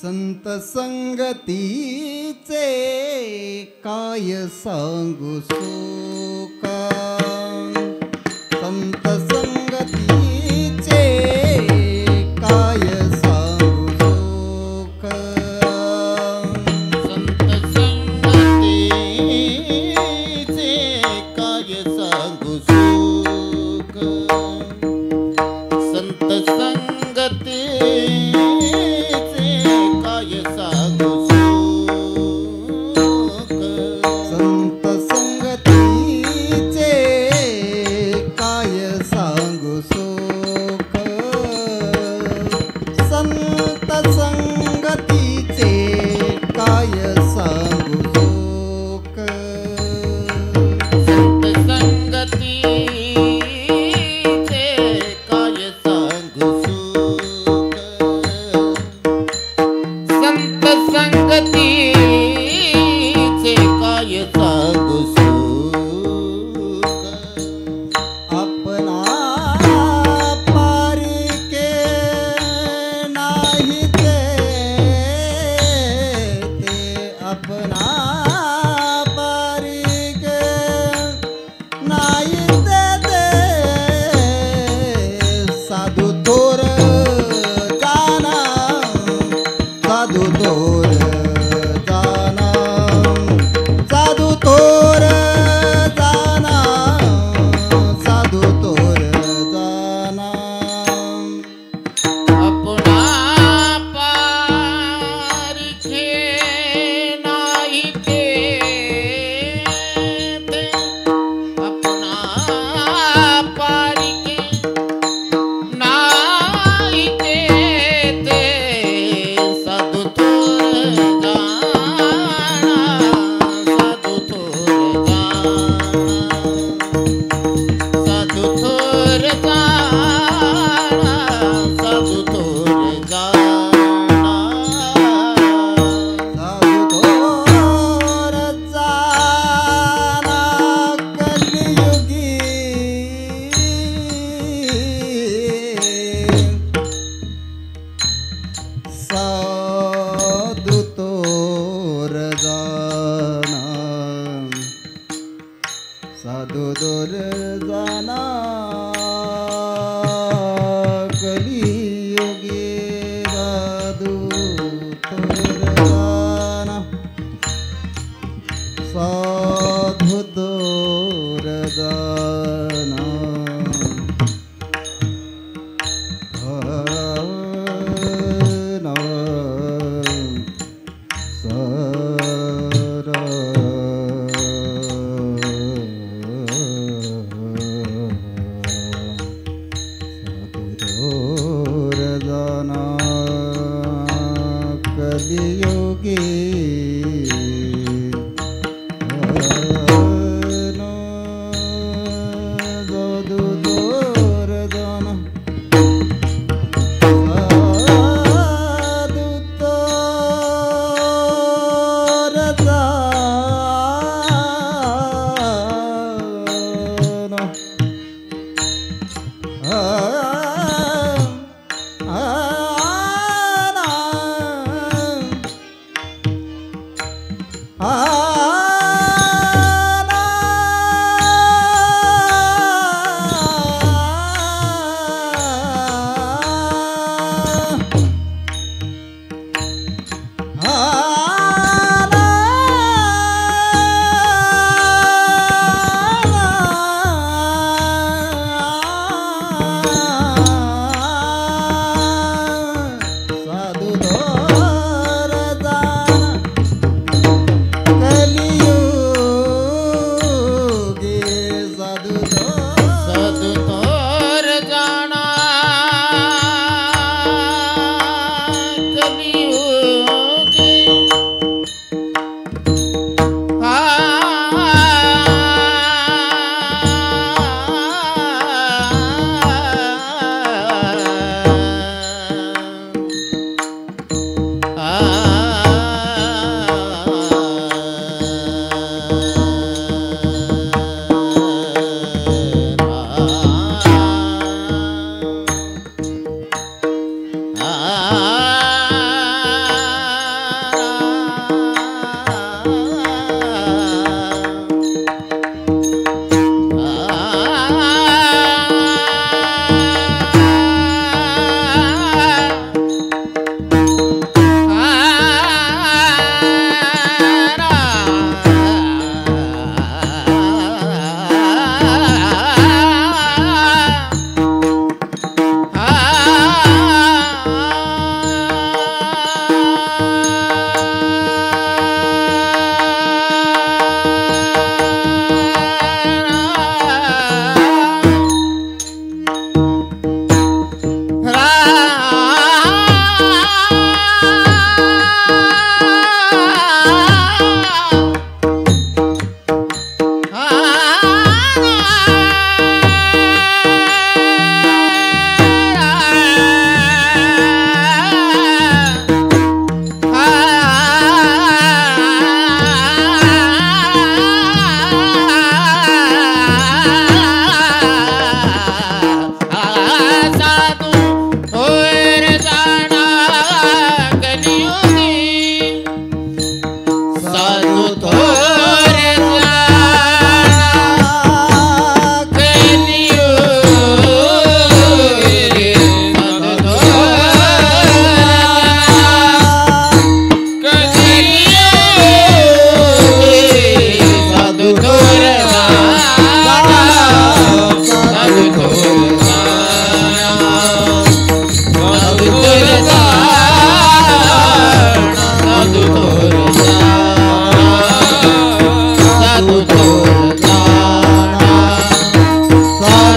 संत संगतीचे काय सांगू सुका, संत संगतीचे काय सांगू सुका, संत संगतीचे काय सांगू सुख, संत संगती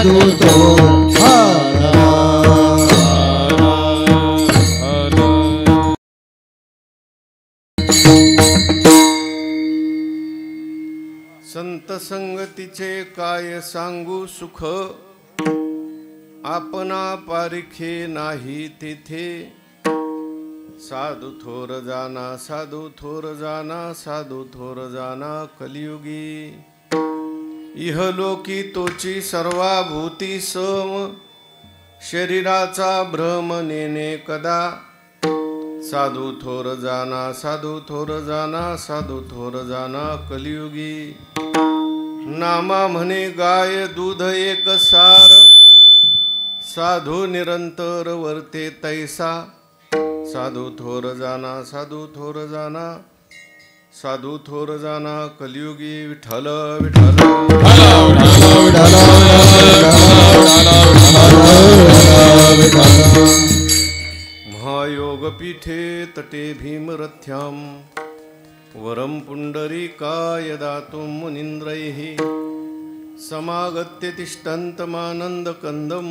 साधू थोर संत संगतीचे काय सांगू सुख, आपणा पारिखे नाही तेथे. साधू थोर जाना, साधू थोर जाना, साधू थोर जाना कलियुगी. इहलोकी तोची सर्वाभूती सम, शरीराचा भ्रम नेणे कदा. साधू थोर जाना, साधू थोर जाना, साधू थोर जाना कलियुगी. नामा म्हणे गाय दूध एक सार, साधू निरंतर वर्ते तैसा. साधू थोर जाना, साधू थोर जाना, साधू थोर जाना कलियुगी. विठ्ठल विठ्ठल महायोगपीठे तटे भीमरथ्यां, वरं पुंडरीकाय दातुं मुनीन्द्रैः. समागत्य तिष्ठन्तमानन्दकन्दं,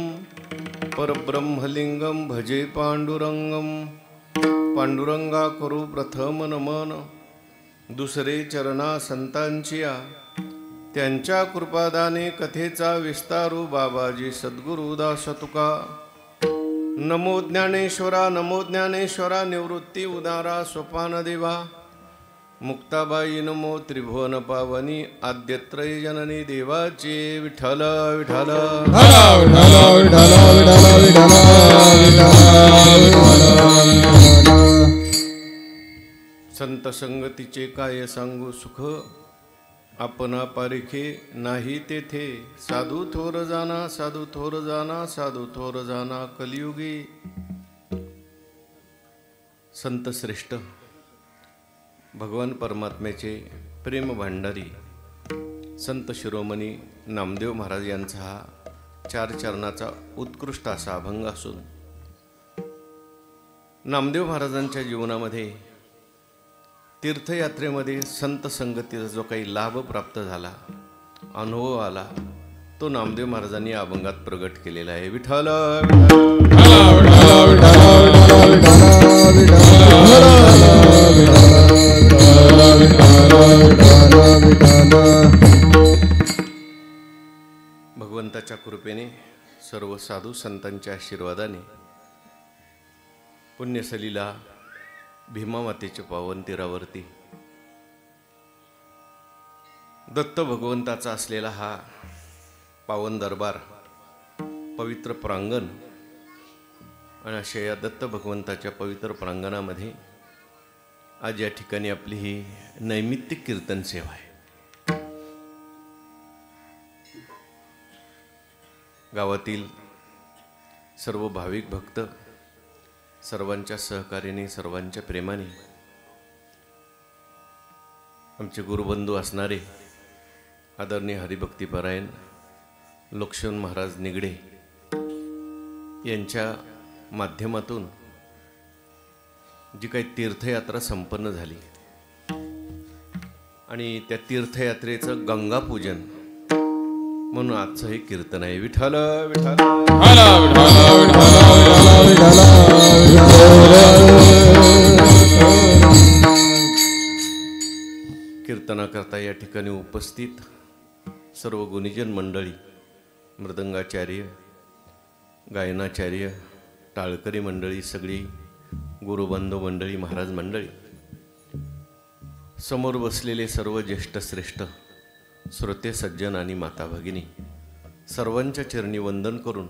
परब्रह्मलिंगं भजे पांडुरंगं. पांडुरंगा करू प्रथम नमन, दुसरे चरणा संतांचिया. त्यांच्या कृपादाने कथेचा विस्तारू बाबाजी सद्गुरुदास तुका. नमो ज्ञानेश्वरा, नमो ज्ञानेश्वरा, निवृत्ती उदारा सोपान देवा. मुक्ताबाई नमो त्रिभुवन पावनी, आद्यत्रय जननी देवाचे. विठ्ठल विठ्ठल संत संगतीचे काय सांगू सुख, आपणा पारिखे नाही तेथे. साधू थोर जाना, साधू थोर जाना, साधू थोर जाना कलियुगी. संत श्रेष्ठ भगवान परमात्म्याचे प्रेम भांडारी संत शिरोमणी नामदेव महाराज यांचा हा 4 चरणाचा उत्कृष्ट असा अभंग असून, नामदेव महाराजांच्या जीवनामध्ये तीर्थयात्रेमध्ये संत संगतीचा जो काही लाभ प्राप्त झाला, अनुभव आला, तो नामदेव महाराजांनी अभंगात प्रगट केलेला आहे. विठ्ठल भगवंताच्या कृपेने, सर्व साधू संतांच्या आशीर्वादाने पुण्यसलीला भीमामातेच्या पावन तीरावरती दत्त भगवंताचा असलेला हा पावन दरबार, पवित्र प्रांगण, आणि अशा या दत्त भगवंताच्या पवित्र प्रांगणामध्ये आज या ठिकाणी आपली ही नैमित्तिक कीर्तन सेवा आहे. गावातील सर्व भाविक भक्त सर्वांच्या सहकार्याने, सर्वांच्या प्रेमाने आमचे गुरुबंधू असणारे आदरणीय हरिभक्तीपरायण लक्ष्मण महाराज निगडे यांच्या माध्यमातून जी काही तीर्थयात्रा संपन्न झाली आणि त्या तीर्थयात्रेचं गंगापूजन म्हणून आजचं हे कीर्तन आहे. विठ्ठल विठ्ठल कीर्तनाकरता या ठिकाणी उपस्थित सर्व गुणीजन मंडळी, मृदंगाचार्य, गायनाचार्य, टाळकरी मंडळी, सगळी गुरुबंधू मंडळी, महाराज मंडळी, समोर बसलेले सर्व ज्येष्ठ श्रेष्ठ श्रोते सज्जन आणि माता भगिनी, सर्वांच्या चरणी वंदन करून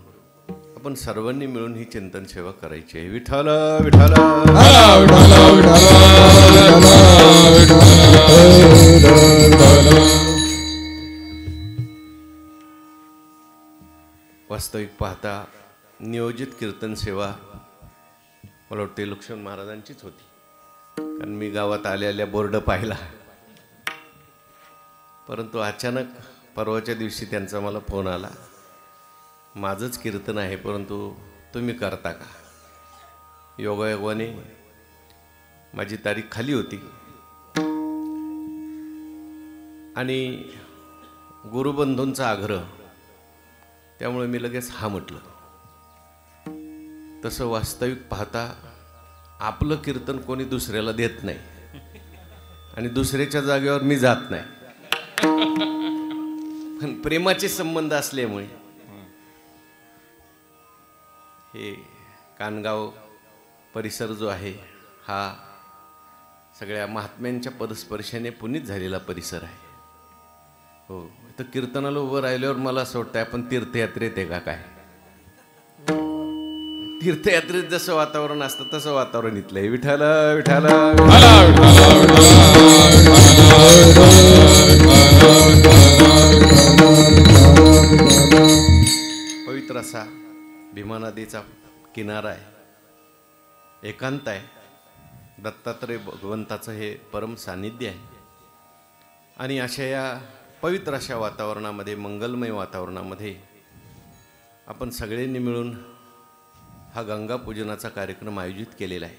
आपण सर्वांनी मिळून ही चिंतन सेवा करायची आहे. विठ्ठल विठ्ठल वास्तविक पाहता नियोजित कीर्तन सेवा मला वाटते लक्ष्मण महाराजांचीच होती, कारण मी गावात आल्या बोर्ड पाहिला, परंतु अचानक परवाच्या दिवशी त्यांचा मला फोन आला, माझंच कीर्तन आहे परंतु तुम्ही करता का. योगायोगाने माझी तारीख खाली होती आणि गुरुबंधूंचा आग्रह त्यामुळे मी लगेच हा म्हटलं. तसं वास्तविक पाहता आपलं कीर्तन कोणी दुसऱ्याला देत नाही आणि दुसऱ्याच्या जागेवर मी जात नाही. पण प्रेमाचे संबंध असल्यामुळे हे कानगाव परिसर जो आहे हा सगळ्या महात्म्यांच्या पदस्पर्शाने पुनीत झालेला परिसर आहे. हो, तर कीर्तनाला उभं राहिल्यावर मला असं वाटतं आपण तीर्थयात्रेत आहे का काय. तीर्थयात्रेत जसं वातावरण असतं तसं वातावरण इथलं आहे. विठ्ठल विठ्ठल पवित्र असा भीमा नदीचा किनारा आहे, एकांत आहे. दत्तात्रय भगवंताचं हे परम सानिध्य आहे. आणि अशा या पवित्र अशा वातावरणामध्ये, मंगलमय वातावरणामध्ये आपण सगळ्यांनी मिळून हा गंगा पूजनाचा कार्यक्रम आयोजित केलेला आहे.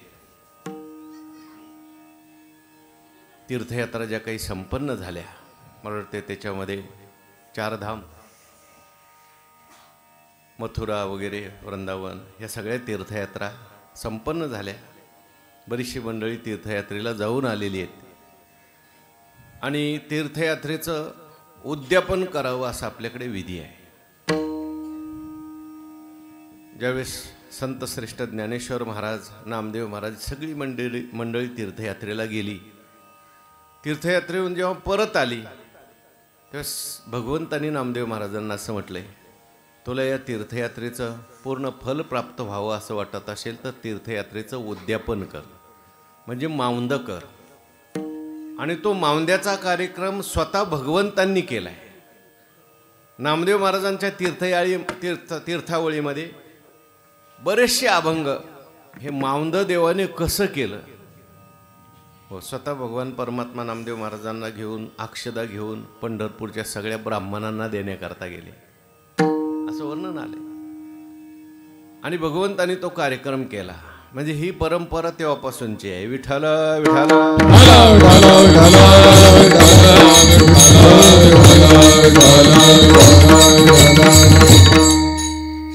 तीर्थयात्रा ज्या काही संपन्न झाल्या, मला वाटते त्याच्यामध्ये 4 धाम, मथुरा वगैरे, वृंदावन, ह्या सगळ्या तीर्थयात्रा संपन्न झाल्या. बरीचशी मंडळी तीर्थयात्रेला जाऊन आलेली आहेत आणि तीर्थयात्रेचं उद्यापन करावं असा आपल्याकडे विधी आहे. ज्यावेळेस संत श्रेष्ठ ज्ञानेश्वर महाराज, नामदेव महाराज, सगळी मंडळी तीर्थयात्रेला गेली. तीर्थयात्रेहून जेव्हा परत आली तेव्हा भगवंतांनी नामदेव महाराजांना असं म्हटलंय, तुला या तीर्थयात्रेचं पूर्ण फल प्राप्त व्हावं असं वाटत असेल तर तीर्थयात्रेचं उद्यापन कर, म्हणजे माऊंद कर. आणि तो माऊंद्याचा कार्यक्रम स्वतः भगवंतांनी केला आहे. नामदेव महाराजांच्या तीर्थावळीमध्ये बरेचसे अभंग हे माऊंद देवाने कसं केलं, हो, स्वतः भगवान परमात्मा नामदेव महाराजांना घेऊन, अक्षदा घेऊन पंढरपूरच्या सगळ्या ब्राह्मणांना देण्याकरता गेले असं वर्णन आले. आणि भगवंतांनी तो कार्यक्रम केला. म्हणजे ही परंपरा तेव्हापासूनची आहे. विठ्ठल विठ्ठल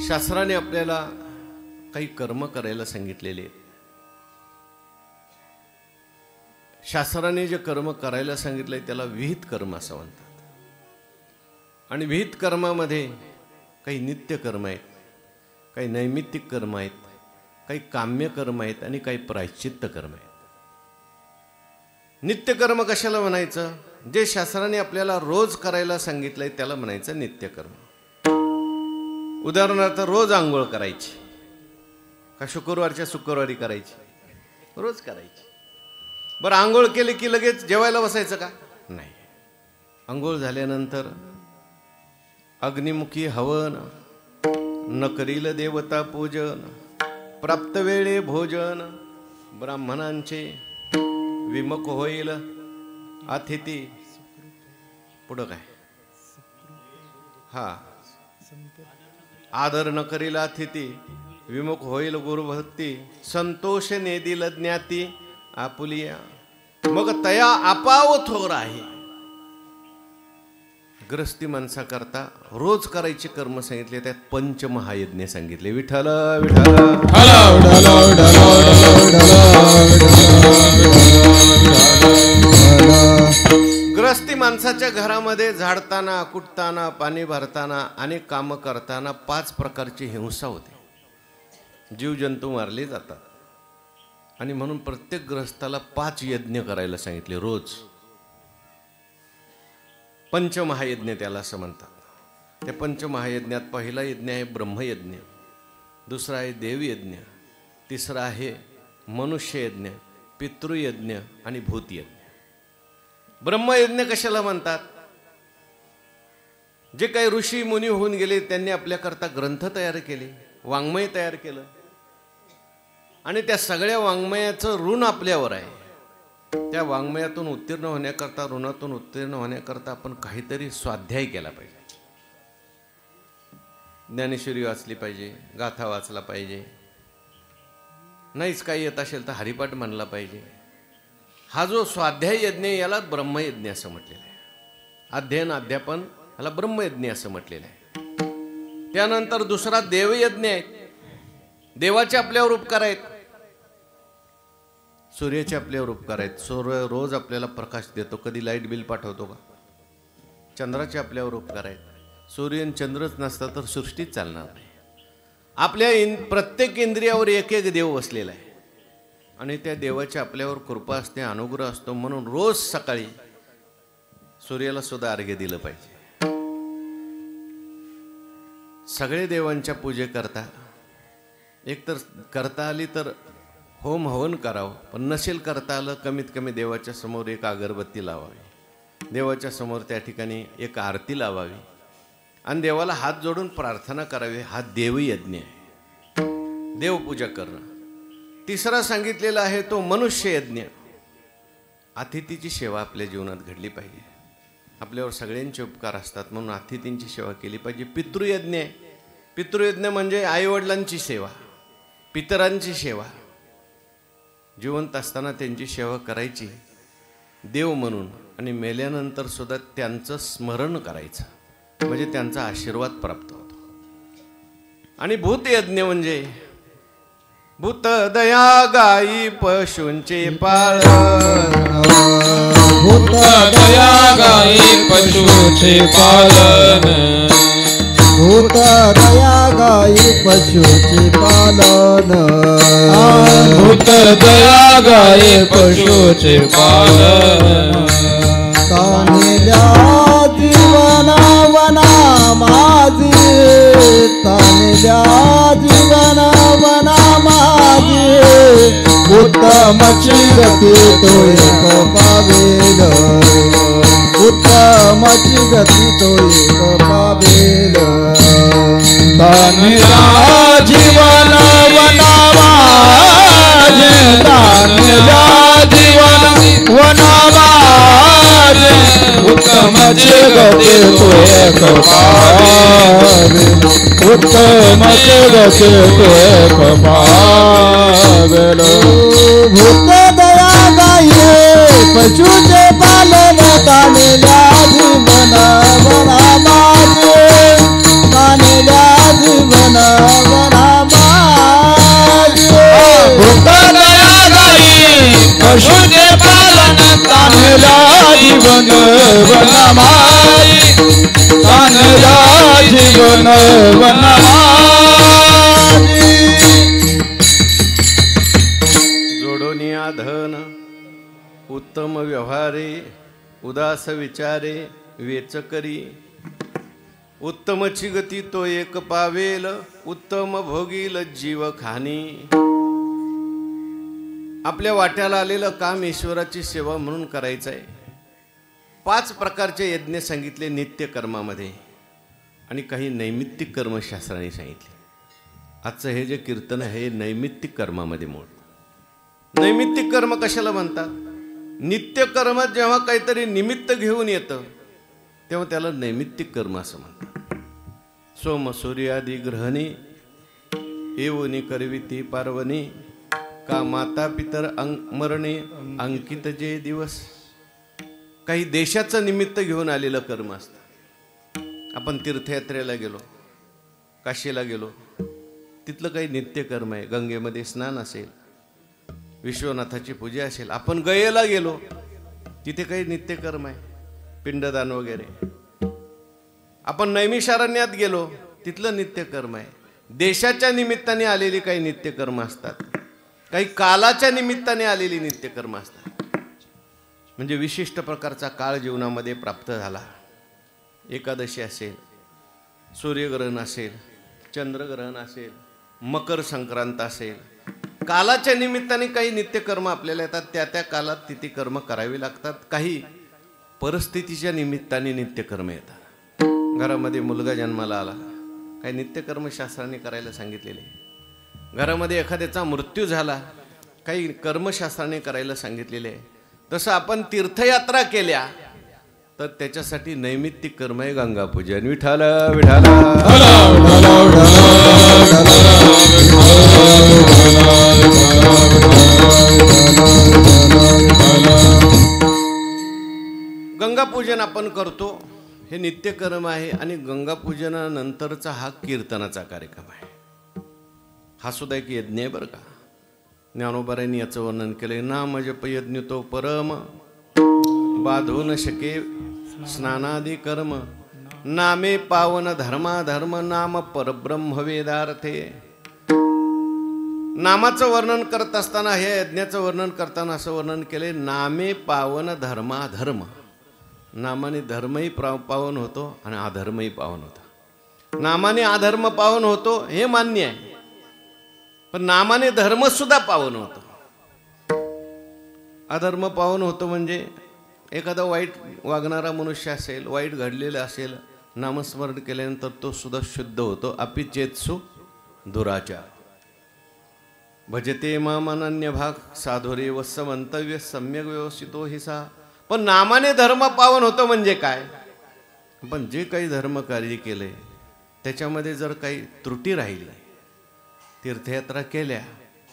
शास्त्राने आपल्याला काही कर्म करायला सांगितलेले. शास्त्राने जे कर्म करायला सांगितलंय त्याला विहित कर्म असं म्हणतात. आणि विहित कर्मामध्ये काही नित्य कर्म आहेत, काही नैमित्तिक कर्म आहेत, काही काम्य कर्म आहेत आणि काही प्रायश्चित्त कर्म आहेत. नित्यकर्म कशाला म्हणायचं? जे शास्त्राने आपल्याला रोज करायला सांगितलंय त्याला म्हणायचं नित्यकर्म. उदाहरणार्थ रोज आंघोळ करायची का शुक्रवारच्या शुक्रवारी करायची? रोज करायची. बरं, आंघोळ केली की लगेच जेवायला बसायचं का? नाही. आंघोळ झाल्यानंतर अग्निमुखी हवन, न करील देवता पूजन, प्राप्त वेळे भोजन, ब्राह्मणांचे विमुख होईल अतिथी. पुढं काय? हा, आदर न करील अतिथी, विमुख होईल गुरुभक्ती, संतोष नेदिल ज्ञाती आपुलिया, मग तया आपाव थोर आहे. ग्रस्ती माणसाकरता रोज करायचे कर्म सांगितले, त्यात पंचमहायज्ञ सांगितले. विठ्ठल विठ्ठल ग्रस्ती माणसाच्या घरामध्ये झाडताना, कुटताना, पाणी भरताना, अनेक कामं करताना 5 प्रकारची हिंसा होते. जीवजंतू मारले जातात. आणि म्हणून प्रत्येक ग्रस्ताला 5 यज्ञ करायला सांगितले रोज. पंचमहायज्ञ त्याला असं म्हणतात. त्या पंचमहायज्ञात पहिला यज्ञ आहे ब्रह्मयज्ञ, दुसरा आहे देवयज्ञ, तिसरा आहे मनुष्ययज्ञ, पितृयज्ञ आणि भूतयज्ञ. ब्रह्मयज्ञ कशाला म्हणतात? जे काही ऋषी मुनी होऊन गेले त्यांनी आपल्याकरता ग्रंथ तयार केले, वाङ्मय तयार केलं, आणि त्या सगळ्या वाङ्मयाचं ऋण आपल्यावर आहे. त्या वाङ्मयातून उत्तीर्ण होण्याकरता, ऋणातून उत्तीर्ण होण्याकरता आपण काहीतरी स्वाध्याय केला पाहिजे. ज्ञानेश्वरी वाचली पाहिजे, गाथा वाचला पाहिजे, नाहीच काही येत असेल तर हरिपाठ म्हणला पाहिजे. हा जो स्वाध्याय यज्ञ याला ब्रह्मयज्ञ असं म्हटलेलं आहे. अध्ययन अध्यापन याला ब्रह्मयज्ञ असं म्हटलेलं आहे. त्यानंतर दुसरा देवयज्ञ आहे. देवाचे आपल्यावर उपकार आहेत, सूर्याचे आपल्यावर उपकार आहेत. सूर्य रोज आपल्याला प्रकाश देतो. कधी लाईट बिल पाठवतो का? चंद्राचे आपल्यावर उपकार आहेत. सूर्य आणि चंद्रच नसता तर सृष्टीच चालणार नाही. आपल्या प्रत्येक इंद्रियावर एक एक देव बसलेला आहे आणि त्या देवाची आपल्यावर कृपा असते, अनुग्रह असतो. म्हणून रोज सकाळी सूर्याला सुद्धा अर्घ्य दिलं पाहिजे. सगळे देवांच्या पूजे करता, एकतर करता आली तर होम हवन करावं, पण नसेल करता आलं कमीत कमी देवाच्या समोर एक अगरबत्ती लावावी, देवाच्या समोर त्या ठिकाणी एक आरती लावावी आणि देवाला हात जोडून प्रार्थना करावी. हा देवयज्ञ आहे, देवपूजा करणं. तिसरा सांगितलेला आहे तो मनुष्य यज्ञ. अतिथीची सेवा आपल्या जीवनात घडली पाहिजे. आपल्यावर सगळ्यांचे उपकार असतात म्हणून अतिथींची सेवा केली पाहिजे. पितृयज्ञ आहे. पितृयज्ञ म्हणजे आईवडिलांची सेवा, पितरांची सेवा. जिवंत असताना त्यांची सेवा करायची देव म्हणून आणि मेल्यानंतर सुद्धा त्यांचं स्मरण करायचं, म्हणजे त्यांचा आशीर्वाद प्राप्त होतो. आणि भूतयज्ञ म्हणजे भूत दया गाई पशूंचे पालन, भूत दया गाई पशूचे पालन, भूत दया गाई पशूचे पालन, भूत दया गाई पशूचे पालन. तानिल्या जीवना वना माझी, तानिल्या जीवना वना माझी, उत्तमची गती तो एक पावेल, उत्तमची गती तो एक पावेल. तानिला जीवन वनावा, तानिला जीवन वनावा, उत्तमचे गती तो एक पावेल, उत्तमचे गती तो एक पावेल. भूत दया गाई पशूचे पालन, तानिल्या जीवन वना माझे, तानिल्या जीवन वना माझे. भूत दया गाई पशूचे पालन, तानिला जीवन वनमाई, तानिला जीवन वनमाई. जोडोनिया धन उत्तम व्यवहारे, उदास विचारे वेचकरी, उत्तमची गती तो एक पावेल, उत्तम भोगील जीव खाणी. आपल्या वाट्याला आलेलं काम ईश्वराची सेवा म्हणून करायचं आहे. 5 प्रकारचे यज्ञ सांगितले नित्य कर्मामध्ये आणि काही नैमित्तिक कर्मशास्त्राने सांगितले. आजचं हे जे कीर्तन आहे हे नैमित्तिक कर्मामध्ये मोडतं. नैमित्तिक कर्म कशाला म्हणतात? नित्य कर्म जेव्हा काहीतरी निमित्त घेऊन येतं तेव्हा त्याला नैमित्तिक कर्म असं म्हणतात. सोम सूर्यादी ग्रहणे एवनी करविती पार्वणी, का माता पितर मरणे अंकित जे दिवस. काही देशाचं निमित्त घेऊन आलेलं कर्म असतं. आपण तीर्थयात्रेला गेलो, काशीला गेलो, तिथलं काही नित्य कर्म आहे. गंगेमध्ये स्नान असेल, विश्वनाथाची पूजा असेल. आपण गयेला गेलो, तिथे काही नित्यकर्म आहे, पिंडदान वगैरे. आपण नैमिषारण्यात गेलो, तिथलं नित्यकर्म आहे. देशाच्या निमित्ताने आलेली काही नित्यकर्म असतात, काही कालाच्या निमित्ताने आलेली नित्यकर्म असतात. म्हणजे विशिष्ट प्रकारचा काळ जीवनामध्ये प्राप्त झाला. एकादशी असेल, सूर्यग्रहण असेल, चंद्रग्रहण असेल, मकर संक्रांत असेल, कालाच्या निमित्ताने काही नित्यकर्म आपल्याला येतात. त्या त्या कालात तिथे कर्म करावी लागतात. काही परिस्थितीच्या निमित्ताने नित्यकर्म येतात. घरामध्ये मुलगा जन्माला आला, काही नित्यकर्म शास्त्राने करायला सांगितलेले. घरामध्ये एखाद्याचा मृत्यू झाला, काही कर्मशास्त्राने करायला सांगितलेले आहे. तसं आपण तीर्थयात्रा केल्या तर त्याच्यासाठी नैमित्तिक कर्म आहे गंगापूजन. विठाल विठाल गंगापूजन आपण करतो. हे नित्यकर्म आहे आणि गंगापूजनानंतरचा हा कीर्तनाचा कार्यक्रम आहे. हा सुद्धा एक यज्ञ आहे बरं का. ज्ञानोबारांनी याचं वर्णन केलंय. नाम जप यज्ञ तो परम बाधू न शके स्नानादी कर्म नामे पावन धर्माधर्म नाम परब्रह्म वेदार्थे. नामाचं वर्णन करत असताना हे यज्ञाचं वर्णन करताना असं वर्णन केले. नामे पावन धर्माधर्म. नामाने धर्मही पावन होतो आणि अधर्मही पावन होतो. नामाने अधर्म पावन होतो हे मान्य आहे, पण नामाने धर्म सुद्धा पावन होतो. अधर्म पावन होतो म्हणजे एखादा वाईट वागणारा मनुष्य असेल, वाईट घडलेला असेल, नामस्मरण केल्यानंतर तो सुद्धा शुद्ध होतो. अपि चेत्सु दुराचार. भजते मामानन्य भाग साधुरे वत्स मंतव्य सम्यक व्यवस्थितो हि सा. पण नामाने धर्म पावन होतं म्हणजे काय? पण जे काही धर्म कार्य केले त्याच्यामध्ये जर काही त्रुटी राहिली, तीर्थयात्रा केल्या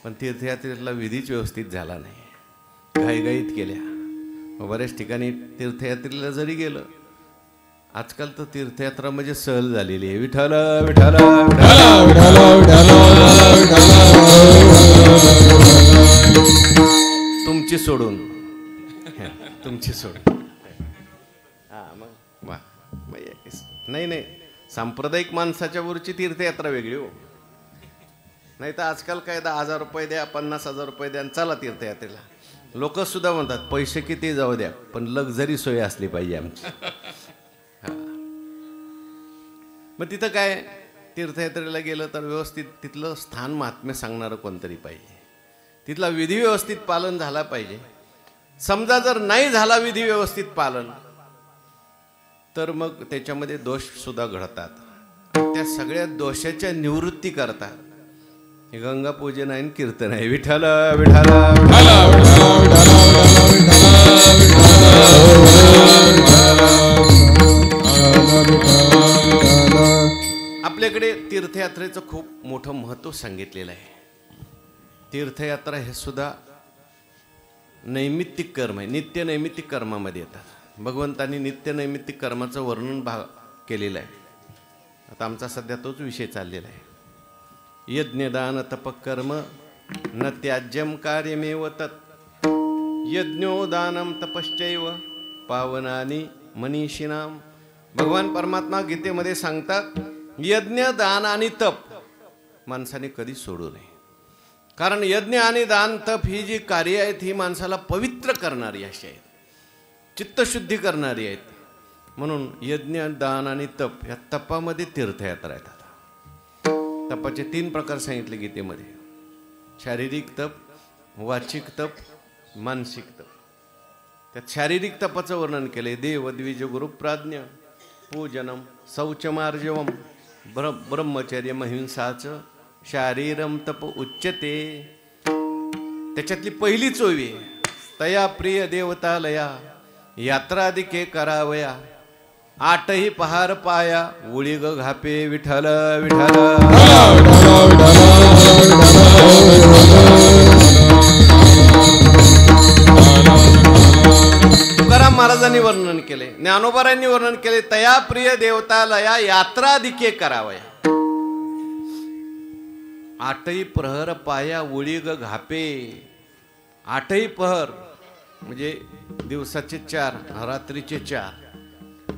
पण तीर्थयात्रेला विधीच व्यवस्थित झाला नाही, घाईघाईत केल्या. बऱ्याच ठिकाणी तीर्थयात्रेला जरी गेलं, आजकाल तर तीर्थयात्रा म्हणजे सहल झालेली आहे. विठ्ठल विठ्ठल तुमची सोडून तुमची सोडून. हा मग वा. नाही नाही, सांप्रदायिक माणसाच्या वरची तीर्थयात्रा वेगळी हो. नाही तर आजकाल काय 10,000 रुपये द्या, 50,000 रुपये द्या, चला तीर्थयात्रेला. लोक सुद्धा म्हणतात पैसे किती जाऊ द्या पण लक्झरी सोय असली पाहिजे आमची. मग तिथं काय, तीर्थयात्रेला गेलं तर व्यवस्थित तिथलं स्थान महात्म्य सांगणारं कोणतरी पाहिजे, तिथला विधी व्यवस्थित पालन झाला पाहिजे. समजा जर नाही झाला विधी व्यवस्थित पालन तर मग त्याच्यामध्ये दोष सुद्धा घडतात. त्या सगळ्या दोषाच्या निवृत्ती करता हे गंगा पूजन आहे, कीर्तन आहे. विठ्ठल विठ्ठल आपल्याकडे तीर्थयात्रेचं खूप मोठं महत्त्व सांगितलेलं आहे. तीर्थयात्रा हे सुद्धा नैमित्तिक कर्म आहे, नित्य नैमित्तिक कर्मामध्ये येतात. भगवंतांनी नित्य नैमित्तिक कर्माचं वर्णन केलेलं आहे. आता आमचा सध्या तोच विषय चाललेला आहे. यज्ञदान तपकर्म न त्याज्यम कार्यमेव तत् यज्ञोदानम तपश्चैव पावनानी मनीषिणाम. भगवान परमात्मा गीतेमध्ये सांगतात यज्ञ दान आणि तप माणसाने कधी सोडू नये. कारण यज्ञ आणि दान तप ही जी कार्य आहेत ही माणसाला पवित्र करणारी अशी आहेत, चित्तशुद्धी करणारी आहेत. म्हणून यज्ञ दान आणि तप या तपामध्ये तीर्थयात्रा येतात. तपाचे 3 प्रकार सांगितले गीतेमध्ये. शारीरिक तप, वाचिक तप, मानसिक तप. त्यात शारीरिक तपाचं वर्णन केले. देव द्विज गुरुप्राज्ञ पूजनम शौचमार्जवम ब्रह्मचर्य महिंसाच शारीरम तप उच्यते. त्याच्यातली पहिली चोवी तया प्रिय देवतालया यात्रादिके करावया 8ही पहार पाया उळी ग घापे विठ्ठल विठ्ठल. तुकाराम महाराजांनी वर्णन केले, ज्ञानोबारांनी वर्णन केले. तया प्रिय देवतालया यात्रादिके करावया 8ही प्रहर पाया उळी ग घापे. 8ही पहर म्हणजे दिवसाचे 4, रात्रीचे 4,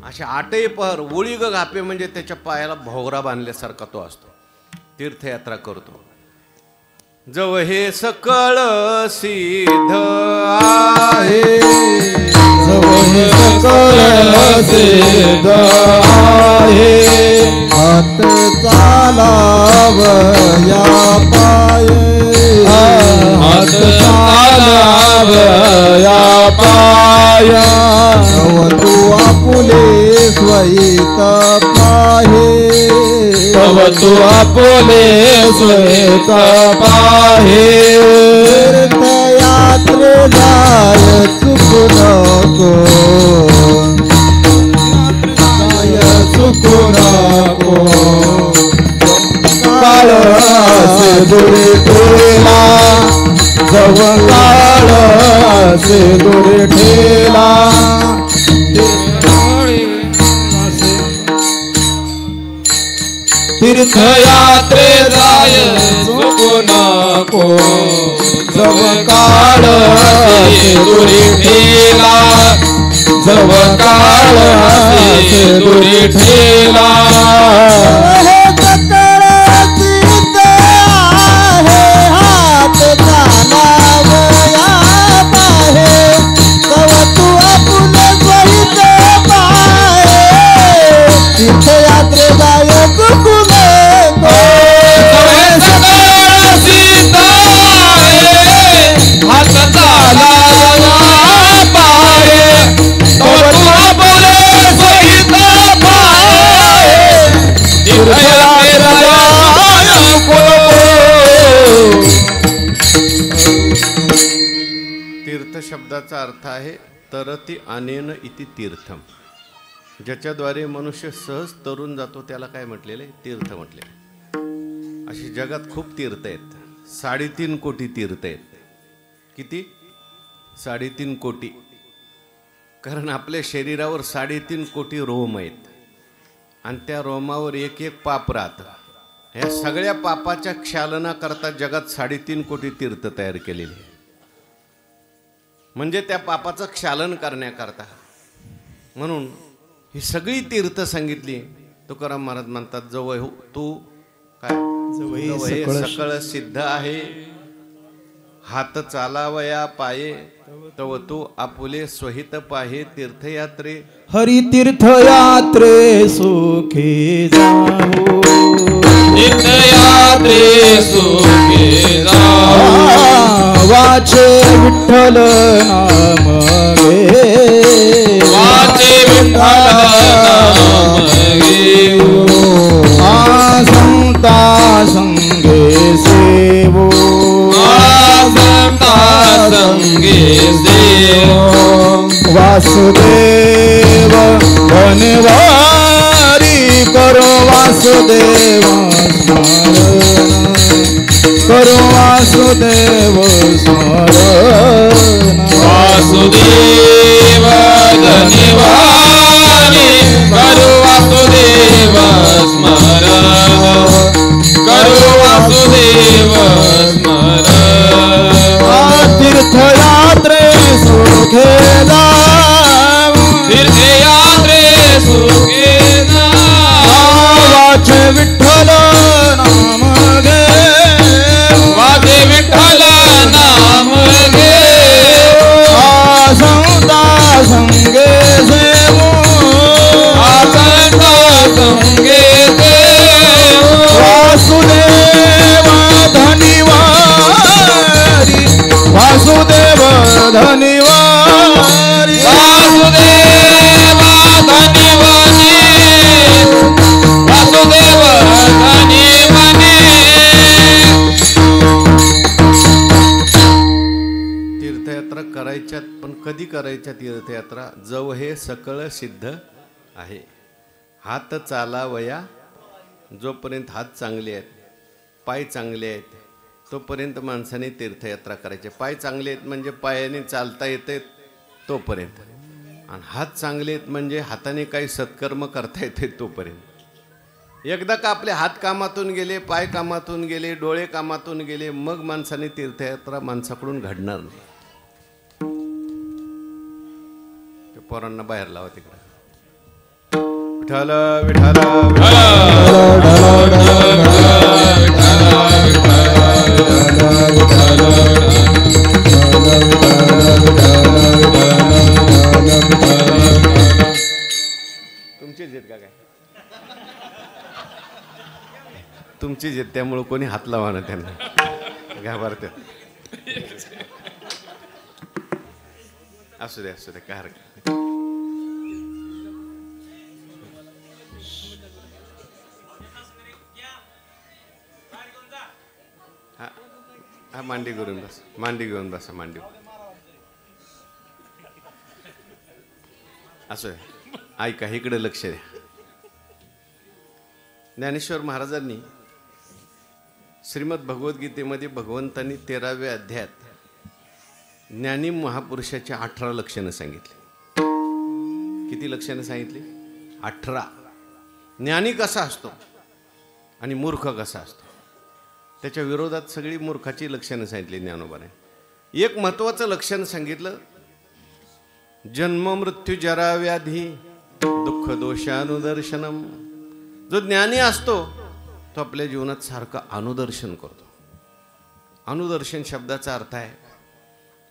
अशा 8ही पहर. उळी ग घापे म्हणजे त्याच्या पायाला भोवरा बांधल्यासारखा तो असतो. तीर्थयात्रा करतो. जव हे सकळ सिद्ध आहे, जव हे सकळ सिद्ध आहे. हात चालावया पाये, हात चालावया पाया. तव तू आपुले स्वैत पाहे, तव तू आपुले स्वैत पाहे. तीर्थयात्रे जाय चुकू नको, जाय चुकू नको. काळ से दुरी ठेला, जव काळ से दुरी ठेला. तीर्थयात्रे जाय चुकू नको जव काळ असे दुरी ठेला जव काळ असे दुरी ठेला तीर्थयात्रे जाय चुकू नको हात चालावा पाये तव बोले सहित पाये तीर्थयात्रे जाय तीर्थ शब्दाचा अर्थ आहे तरती अनेन इति तीर्थम. ज्याच्याद्वारे मनुष्य सहज तरून जातो त्याला काय म्हटलेलं आहे? तीर्थ म्हटले. अशी जगात खूप तीर्थ आहेत. 3.5 कोटी तीर्थ आहेत. किती? 3.5 कोटी. कारण आपल्या शरीरावर 3.5 कोटी रोम आहेत आणि त्या रोमावर एक एक पाप राहतं. ह्या सगळ्या पापाच्या क्षालनाकरता जगात 3.5 कोटी तीर्थ तयार केलेले आहे. म्हणजे त्या पापाचं क्षालन करण्याकरता. म्हणून ही सगळी तीर्थ सांगितली. तुकाराम महाराज म्हणतात जवळ हो तू काय जवळ सकळ सिद्ध आहे हात चालावया पाये तव तू आपुले स्वहित पाहे तीर्थयात्रे हरी तीर्थयात्रे सुखी जाऊ तीर्थयात्रे सुखी जाऊ वाचे विठ्ठल नाम घे वाचे विठ्ठल नाम घे संता संगे सेवो संता संगे सेवो वासुदेव धन्यवारी करो वासुदेव स्मरण करो वासुदेव स्मरण वासुदेव धन्यवारी करो वासुदेव स्मरण करो वासुदेव स्मरण तीर्थयात्रे सुखे तीर्थयात्रे सुखे वाचे विठ्ठल नाम घे वाचे विठ्ठल नाम घे संता संगे सेवो संता संगे सेवो वासुदेव धन्यवारी वासुदेव धन्यवारी वासुदेव धन्यवारी वासुदेव धन्यवारी. तीर्थयात्रा करायच्यात पण कधी करायच्या तीर्थयात्रा? जव हे सकळ सिद्ध आहे. हात चालावया जोपर्यंत हात चांगले आहेत पाय चांगले आहेत तोपर्यंत माणसाने तीर्थयात्रा करायची. पाय चांगले आहेत म्हणजे पायाने चालता येते तोपर्यंत आणि हात चांगले आहेत म्हणजे हाताने काही सत्कर्म करता येते तोपर्यंत. एकदा का आपले हात कामातून गेले पाय कामातून गेले डोळे कामातून गेले मग माणसाने तीर्थयात्रा माणसाकडून घडणार नाही. ते पोरांना बाहेर लावा तिकडे. विठ्ठल विठ्ठल तुमचीच आहेत का काय? तुमचीच आहेत त्यामुळे कोणी हात लावा ना त्यांना घाबरते. असू दे काय हरकत. हा मांडी घेऊन बस मांडी घेऊन बसा मांडी असं ऐका इकडे लक्ष द्या. ज्ञानेश्वर महाराजांनी श्रीमद भगवद्गीतेमध्ये भगवंतांनी 13व्या अध्यायात ज्ञानी महापुरुषाची 18 लक्षणं सांगितली. किती लक्षणं सांगितली? 18. ज्ञानी कसा असतो आणि मूर्ख कसा असतो, त्याच्या विरोधात सगळी मूर्खाची लक्षणं सांगितली ज्ञानोबाने. एक महत्त्वाचं लक्षण सांगितलं, जन्म मृत्यू जरा व्याधी दुःख दोषानुदर्शनम. जो ज्ञानी असतो तो आपल्या जीवनात सारखं अनुदर्शन करतो. अनुदर्शन शब्दाचा अर्थ आहे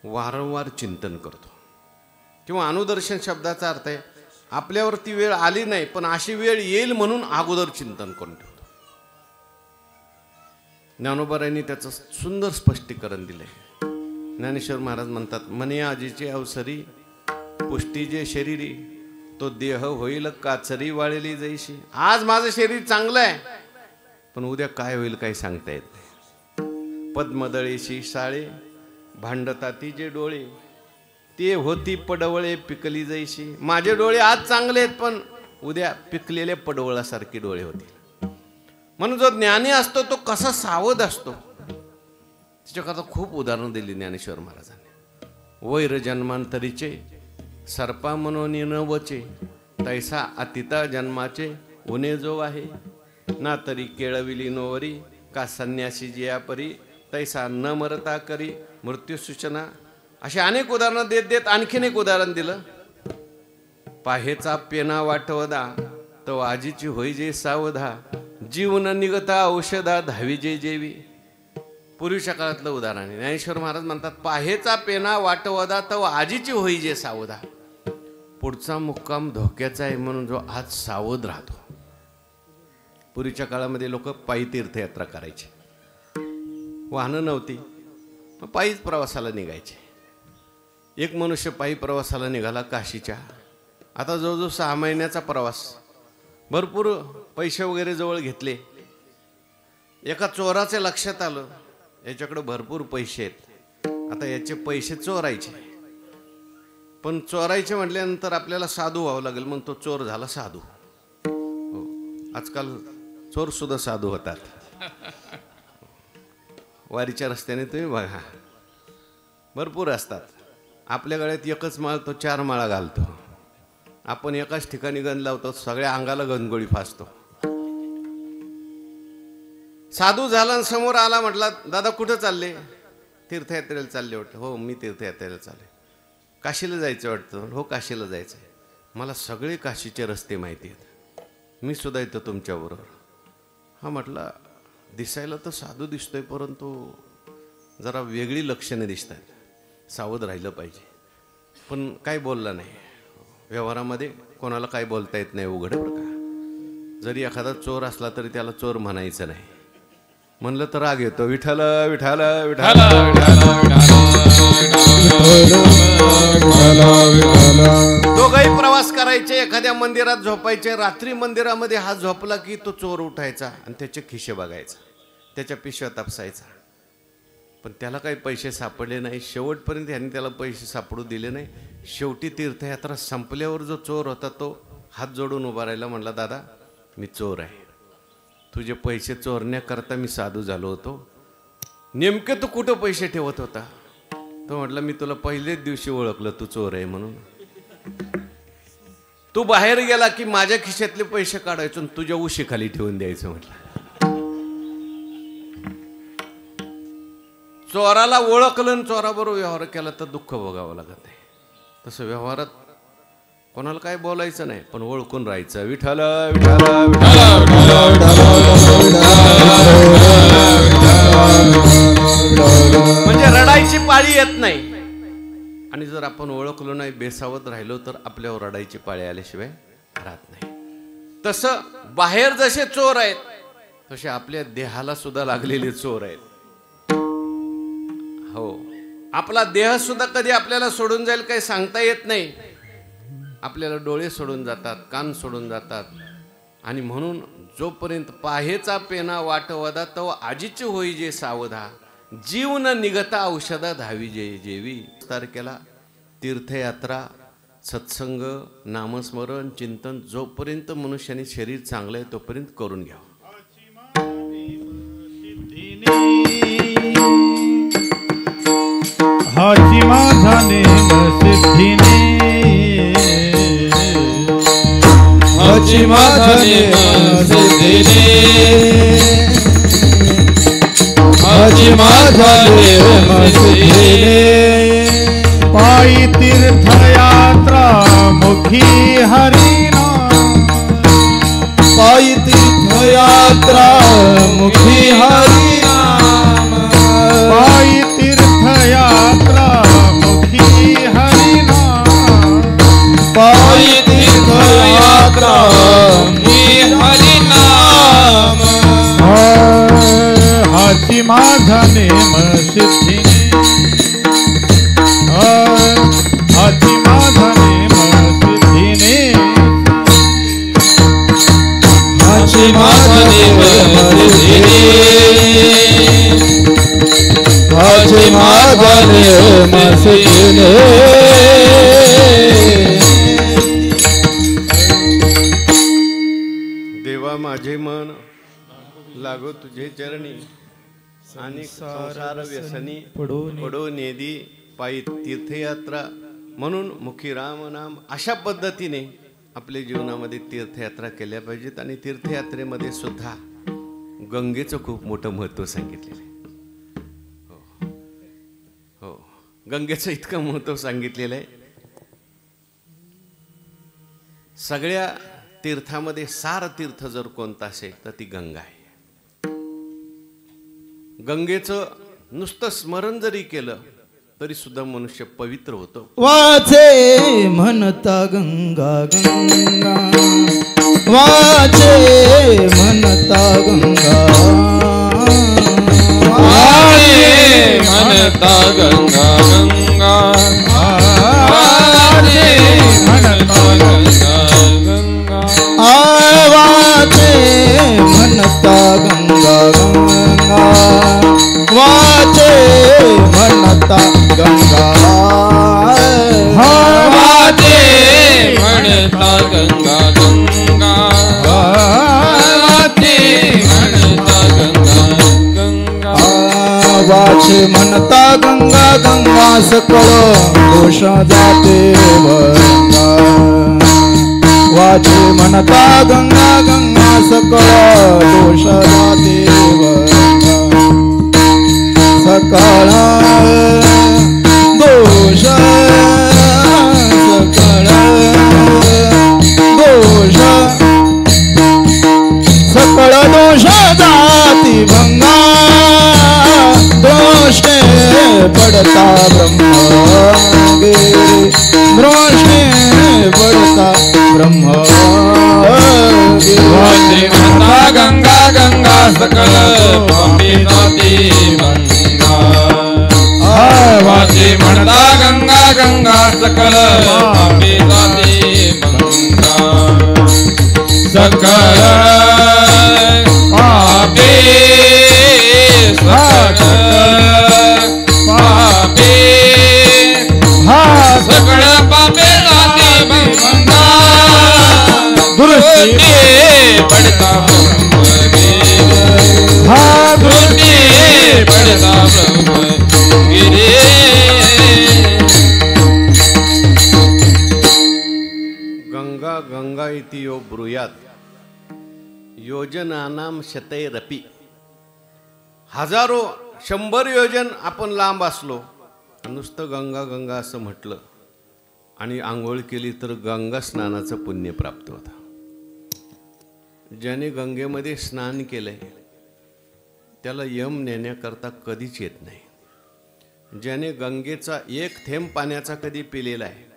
वारंवार चिंतन करतो, किंवा अनुदर्शन शब्दाचा अर्थ आहे आपल्यावरती वेळ आली नाही पण अशी वेळ येईल म्हणून अगोदर चिंतन करून ठेवतो. ज्ञानोबारांनी त्याचं सुंदर स्पष्टीकरण दिलंय. ज्ञानेश्वर महाराज म्हणतात, मने आजीची अवसरी पुष्टी जे शरीरी तो देह होईल काचरी वाळली जैशी. आज माझं शरीर चांगलं आहे पण उद्या काय होईल काही सांगता येत नाही. पद्मदळेशी साळे भांडताती जे डोळे ते होती पडवळे पिकली जैशी. माझे डोळे आज चांगले आहेत पण उद्या पिकलेल्या पडवळासारखी डोळे होतील. म्हणून जो ज्ञानी असतो तो कसा सावध असतो त्याच्याकरता खूप उदाहरणं दिली ज्ञानेश्वर महाराजांनी. वैर जन्मांतरीचे सर्पा मनोनी न वचे तैसा अतिता जन्माचे उणे जो आहे. ना तरी केळविली नोवरी का संन्यासी जिया परी तैसा न मरता करी मृत्यू सूचना. अशी अनेक उदाहरणं देत देत आणखीन एक उदाहरण दिलं. पाहेचा पेना वाटवदा तो आजीची होई जे सावधा जीवन निगता औषधा धावी जे जेवी. पूर्वीच्या काळातलं उदाहरण आहे. ज्ञानेश्वर महाराज म्हणतात, पाहेचा पेना वाटवदा तो आजीची होई जे सावधा. पुढचा मुक्काम धोक्याचा आहे म्हणून जो आज सावध राहतो. पूर्वीच्या काळामध्ये लोक पायी तीर्थयात्रा करायचे, वाहनं नव्हती, पायीच प्रवासाला निघायचे. एक मनुष्य पायी प्रवासाला निघाला काशीच्या. आता जवळजवळ 6 महिन्याचा प्रवास, भरपूर पैसे वगैरे जवळ घेतले. एका चोराचे लक्षात आलं याच्याकडे भरपूर पैसे आहेत, आता याचे पैसे चोरायचे. पण चोरायचे म्हटल्यानंतर आपल्याला साधू व्हावं लागेल, मग तो चोर झाला साधू. हो, आजकाल चोर सुद्धा साधू होतात. वारीच्या रस्त्याने तुम्ही बघा भरपूर असतात. आपल्या गळ्यात एकच माळ तो 4 माळा घालतो. आपण एकाच ठिकाणी गण लावतो, सगळ्या अंगाला गणगोळी फासतो. साधू झाला आणि समोर आला, म्हटला दादा कुठं चालले? तीर्थयात्रेला चालले वाटतं. हो मी तीर्थयात्रेला चालले. काशीला जायचं वाटतं? हो काशीला जायचं आहे. मला सगळे काशीचे रस्ते माहिती आहेत, मी सुद्धा येतो तुमच्याबरोबर. हा म्हटला दिसायला तर साधू दिसतोय परंतु जरा वेगळी लक्षणे दिसत आहेत, सावध राहिलं पाहिजे. पण काय बोलला नाही. व्यवहारामध्ये कोणाला काय बोलता येत नाही उघड बरं का. जरी एखादा चोर असला तरी त्याला चोर म्हणायचं नाही. म्हणलं तर राग येतो. विठ्ठल विठ्ठल विठ्ठल. दोघंही प्रवास करायचे, एखाद्या मंदिरात झोपायचे. रात्री मंदिरामध्ये हा झोपला की तो चोर उठायचा आणि त्याचे खिशे बघायचा, त्याच्या पिशव्या तापसायचा. पण त्याला काही पैसे सापडले नाही. शेवटपर्यंत ह्यांनी त्याला पैसे सापडू दिले नाही. शेवटी तीर्थयात्रा संपल्यावर जो चोर होता तो हात जोडून उभा राहिला. म्हणला दादा मी चोर आहे, तुझे पैसे चोरण्याकरता मी साधू झालो होतो. नेमके तू कुठं पैसे ठेवत होता? तो म्हटलं मी तुला पहिलेच दिवशी ओळखलं तू चोर आहे म्हणून. तू बाहेर गेला की माझ्या खिशातले पैसे काढायचो आणि तुझ्या उशीखाली ठेवून द्यायचं. म्हटलं चोराला ओळखलं आणि चोराबरोबर व्यवहार केला तर दुःख भोगावं लागत नाही. तसं व्यवहारात कोणाला काय बोलायचं नाही पण ओळखून राहायचं. विठ्ठल विठ्ठल म्हणजे रडायची पाळी येत नाही. आणि जर आपण ओळखलो नाही, बेसावध राहिलो तर आपल्यावर रडायची पाळी आल्याशिवाय राहत नाही. तसं बाहेर जसे चोर आहेत तसे आपल्या देहाला सुद्धा लागलेले चोर आहेत. हो, आपला देह सुद्धा कधी आपल्याला सोडून जाईल काही सांगता येत नाही. आपल्याला डोळे सोडून जातात, कान सोडून जातात. आणि म्हणून जोपर्यंत पाहेचा पेना वाटवदा तो आजीची होई जे सावधा जीवन निगता औषधा धावी जे जेवी. तारखेला तीर्थयात्रा, सत्संग, नामस्मरण, चिंतन जोपर्यंत मनुष्याने शरीर चांगलं आहे तोपर्यंत करून घ्यावं. हाची माझा नेम सिद्धीने हाची माझाने मसिद्धीने हाची माझाने मसिद्धीने पायी तीर्थयात्रा मुखी हरिनाम पायी तीर्थयात्रा मुखी हरिनाम पायी तीर्थयात्रा मुखी हरिनाम पायी तीर्थयात्रा मुखी हरिनाम हाची माझा नेम सिद्धीने हाची माझा नेम सिद्धीने हाची माझा नेम सिद्धीने हाची माझा नेम सिद्धीने देवा माझे मन लागो तुझे चरणी आणि संसार व्यसनी पडो नेदी पायी तीर्थयात्रा म्हणून मुखी राम नाम अशा पद्धतीने आपल्या जीवनामध्ये तीर्थयात्रा केल्या पाहिजेत. आणि तीर्थयात्रेमध्ये सुद्धा गंगेचं खूप मोठं महत्त्व सांगितलेलं आहे. हो, गंगेचं इतकं महत्त्व सांगितलेलं आहे. सगळ्या तीर्थामध्ये सार तीर्थ जर कोणता असेल तर ती गंगा आहे. गंगेचं नुसतं स्मरण जरी केलं तरी सुद्धा मनुष्य पवित्र होतो. वाचे म्हणता गंगा गंगा वाचे म्हणता गंगा वाचे म्हणता गंगा गंगा वाचे म्हणता गंगा गंगा वाचे म्हणता गंगा गंगा वाचे म्हणता गंगा वाचे म्हणता गंगा गंगा वाचे म्हणता गंगा गंगा वाचे म्हणता गंगा गंगा सकळ दोष जाते गंगा वाचे म्हणता गंगा गंगा सकळ दोष जाते गंगा सकळ दोष सकळ दोष सकळ दोष जाती भंगा दोषे पडता ब्रह्म गिरी द्रोषे पडता ब्रह्म गिरी म्हणता गंगा गंगा सकळ पापी जाती भंगा वाचे म्हणता गंगा गंगा सकळ पापी जाती भंगा सकळ पापी सकळ पापी हा सकळ पापी जाती भंगा दुरुस्ती पडता ब्रह्म हा दुरुस्ती पडता ब्रह्म गंगा गंगा इति यो ब्रूयात योजनानां शतैरपि. हजारो 100 योजन आपण लांब असलो नुसतं गंगा गंगा असं म्हटलं आणि आंघोळ केली तर गंगा स्नानाचं पुण्य प्राप्त होतं. ज्याने गंगेमध्ये स्नान केलंय त्याला यम नेण्याकरता कधीच येत नाही. ज्याने गंगेचा एक थेंब पाण्याचा कधी पिलेला आहे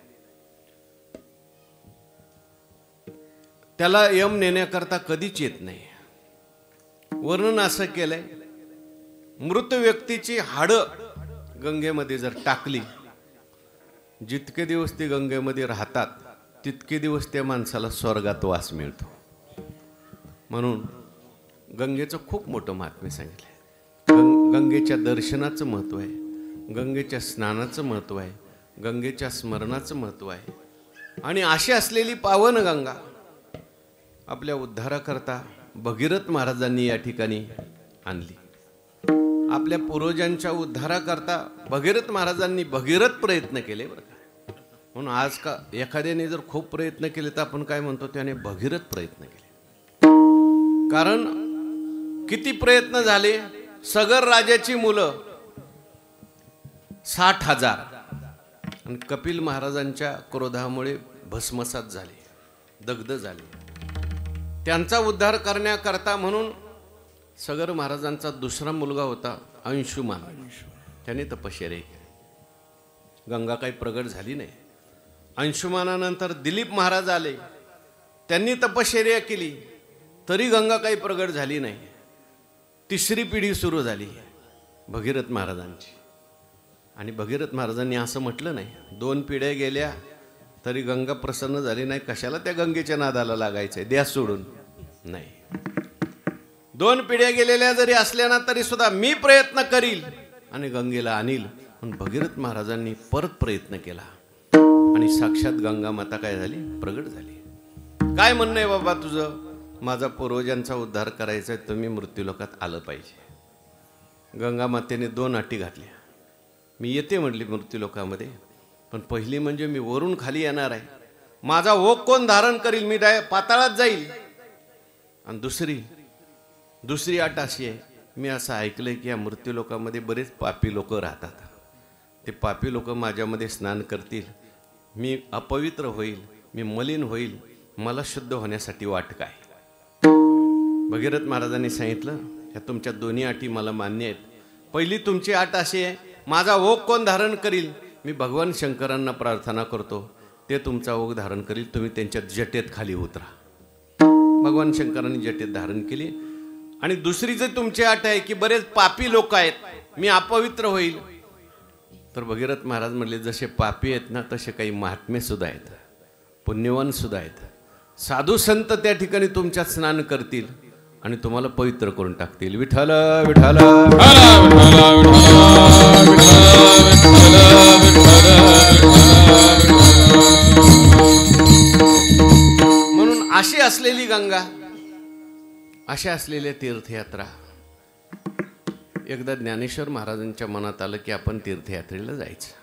त्याला यम नेण्याकरता कधीच येत नाही. वर्णन असं केलंय, मृत व्यक्तीची हाडं गंगेमध्ये जर टाकली, जितके दिवस ती गंगेमध्ये राहतात तितके दिवस त्या माणसाला स्वर्गात वास मिळतो. म्हणून गंगेचं खूप मोठं महात्म्य सांगितलं आहे. गंगेच्या दर्शनाचं महत्त्व आहे, गंगेच्या स्नानाचं महत्त्व आहे, गंगेच्या स्मरणाचं महत्त्व आहे. आणि अशी असलेली पावन गंगा आपल्या उद्धाराकरता भगीरथ महाराजांनी या ठिकाणी आणली. आपल्या पूर्वजांच्या उद्धाराकरता भगीरथ महाराजांनी भगीरथ प्रयत्न केले बरं का. म्हणून आज का एखाद्याने जर खूप प्रयत्न केले तर आपण काय म्हणतो, त्याने भगीरथ प्रयत्न केले. कारण किती प्रयत्न झाले, सगर राजाची मुलं 60,000 आणि कपिल महाराजांच्या क्रोधामुळे भस्मसात झाले, दग्ध झाले. त्यांचा उद्धार करण्याकरता म्हणून सगर महाराजांचा दुसरा मुलगा होता अंशुमान, त्याने तपश्चर्या केली. गंगा काही प्रगट झाली नाही. अंशुमानानंतर दिलीप महाराज आले, त्यांनी तपश्चर्या केली, तरी गंगा काही प्रगट झाली नाही. तिसरी पिढी सुरू झाली भगीरथ महाराजांची. आणि भगीरथ महाराजांनी असं म्हटलं नाही, 2 पिढ्या गेल्या तरी गंगा प्रसन्न झाली नाही, कशाला त्या गंगेच्या नादाला लागायचंय, द्या सोडून. नाही, 2 पिढ्या गेलेल्या जरी असल्या ना तरी सुद्धा मी प्रयत्न करील आणि गंगेला आणील. पण भगीरथ महाराजांनी परत प्रयत्न केला आणि साक्षात गंगा माता काय झाली, प्रगट झाली. काय म्हणणं आहे बाबा तुझं, माझा पूर्वजांचा उद्धार करायचा आहे, तुम्ही मृत्यूलोकात आलं पाहिजे. गंगा मातेने 2 अटी घातल्या. मी येते म्हटली मृत्यूलोकामध्ये, पण पहिली म्हणजे मी वरून खाली येणार आहे, माझा ओक कोण धारण करील, मी पाताळात जाईल. आणि दुसरी अट अशी आहे, मी असं ऐकलंय की या मृत्यूलोकामध्ये बरेच पापी लोक राहतात, ते पापी लोक माझ्यामध्ये स्नान करतील, मी अपवित्र होईल, मी मलिन होईल, मला शुद्ध होण्यासाठी वाट काय. भगीरथ महाराजांनी सांगितलं, ह्या तुमच्या दोन्ही अटी मला मान्य आहेत. पहिली तुमची अट अशी आहे, माझा ओक कोण धारण करील, मी भगवान शंकरांना प्रार्थना करतो, ते तुमचा ओक धारण करील, तुम्ही त्यांच्या जटेत खाली उतरा. भगवान शंकरांनी जटेत धारण केली. आणि दुसरी जर तुमची अट आहे की बरेच पापी लोक आहेत, मी अपवित्र होईल, तर भगीरथ महाराज म्हणले, जसे पापी आहेत ना तसे काही महात्मे सुद्धा आहेत, पुण्यवान सुद्धा आहेत, साधू संत त्या ठिकाणी तुमच्यात स्नान करतील आणि तुम्हाला पवित्र करून टाकतील. विठ्ठल विठ्ठल म्हणून अशी असलेली गंगा, अशा असलेल्या तीर्थयात्रा, एकदा ज्ञानेश्वर महाराजांच्या मनात आलं की आपण तीर्थयात्रेला जायचं.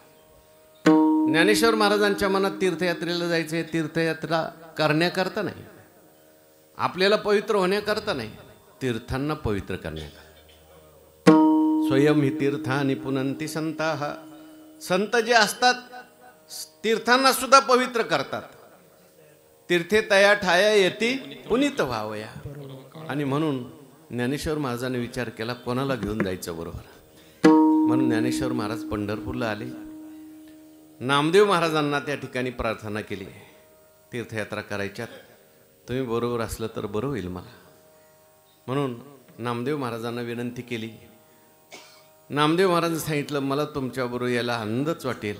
ज्ञानेश्वर महाराजांच्या मनात तीर्थयात्रेला जायचं, तीर्थयात्रा करण्याकरता नाही, आपल्याला पवित्र होण्याकरता नाही, तीर्थांना पवित्र करण्याकरता. स्वयं ही तीर्थानि पुनंती संताः, संत जे असतात तीर्थांना सुद्धा पवित्र करतात. तीर्थे तया ठाया येती पुनीत व्हावया. आणि म्हणून ज्ञानेश्वर महाराजांनी विचार केला, कोणाला घेऊन जायचं बरोबर. म्हणून ज्ञानेश्वर महाराज पंढरपूरला आले. नामदेव महाराजांना त्या ठिकाणी प्रार्थना केली, तीर्थयात्रा करायच्यात, तुम्ही बरोबर असलं तर बरं होईल मला. म्हणून नामदेव महाराजांना विनंती केली. नामदेव महाराजांनी सांगितलं, मला तुमच्याबरोबर यायला आनंदच वाटेल,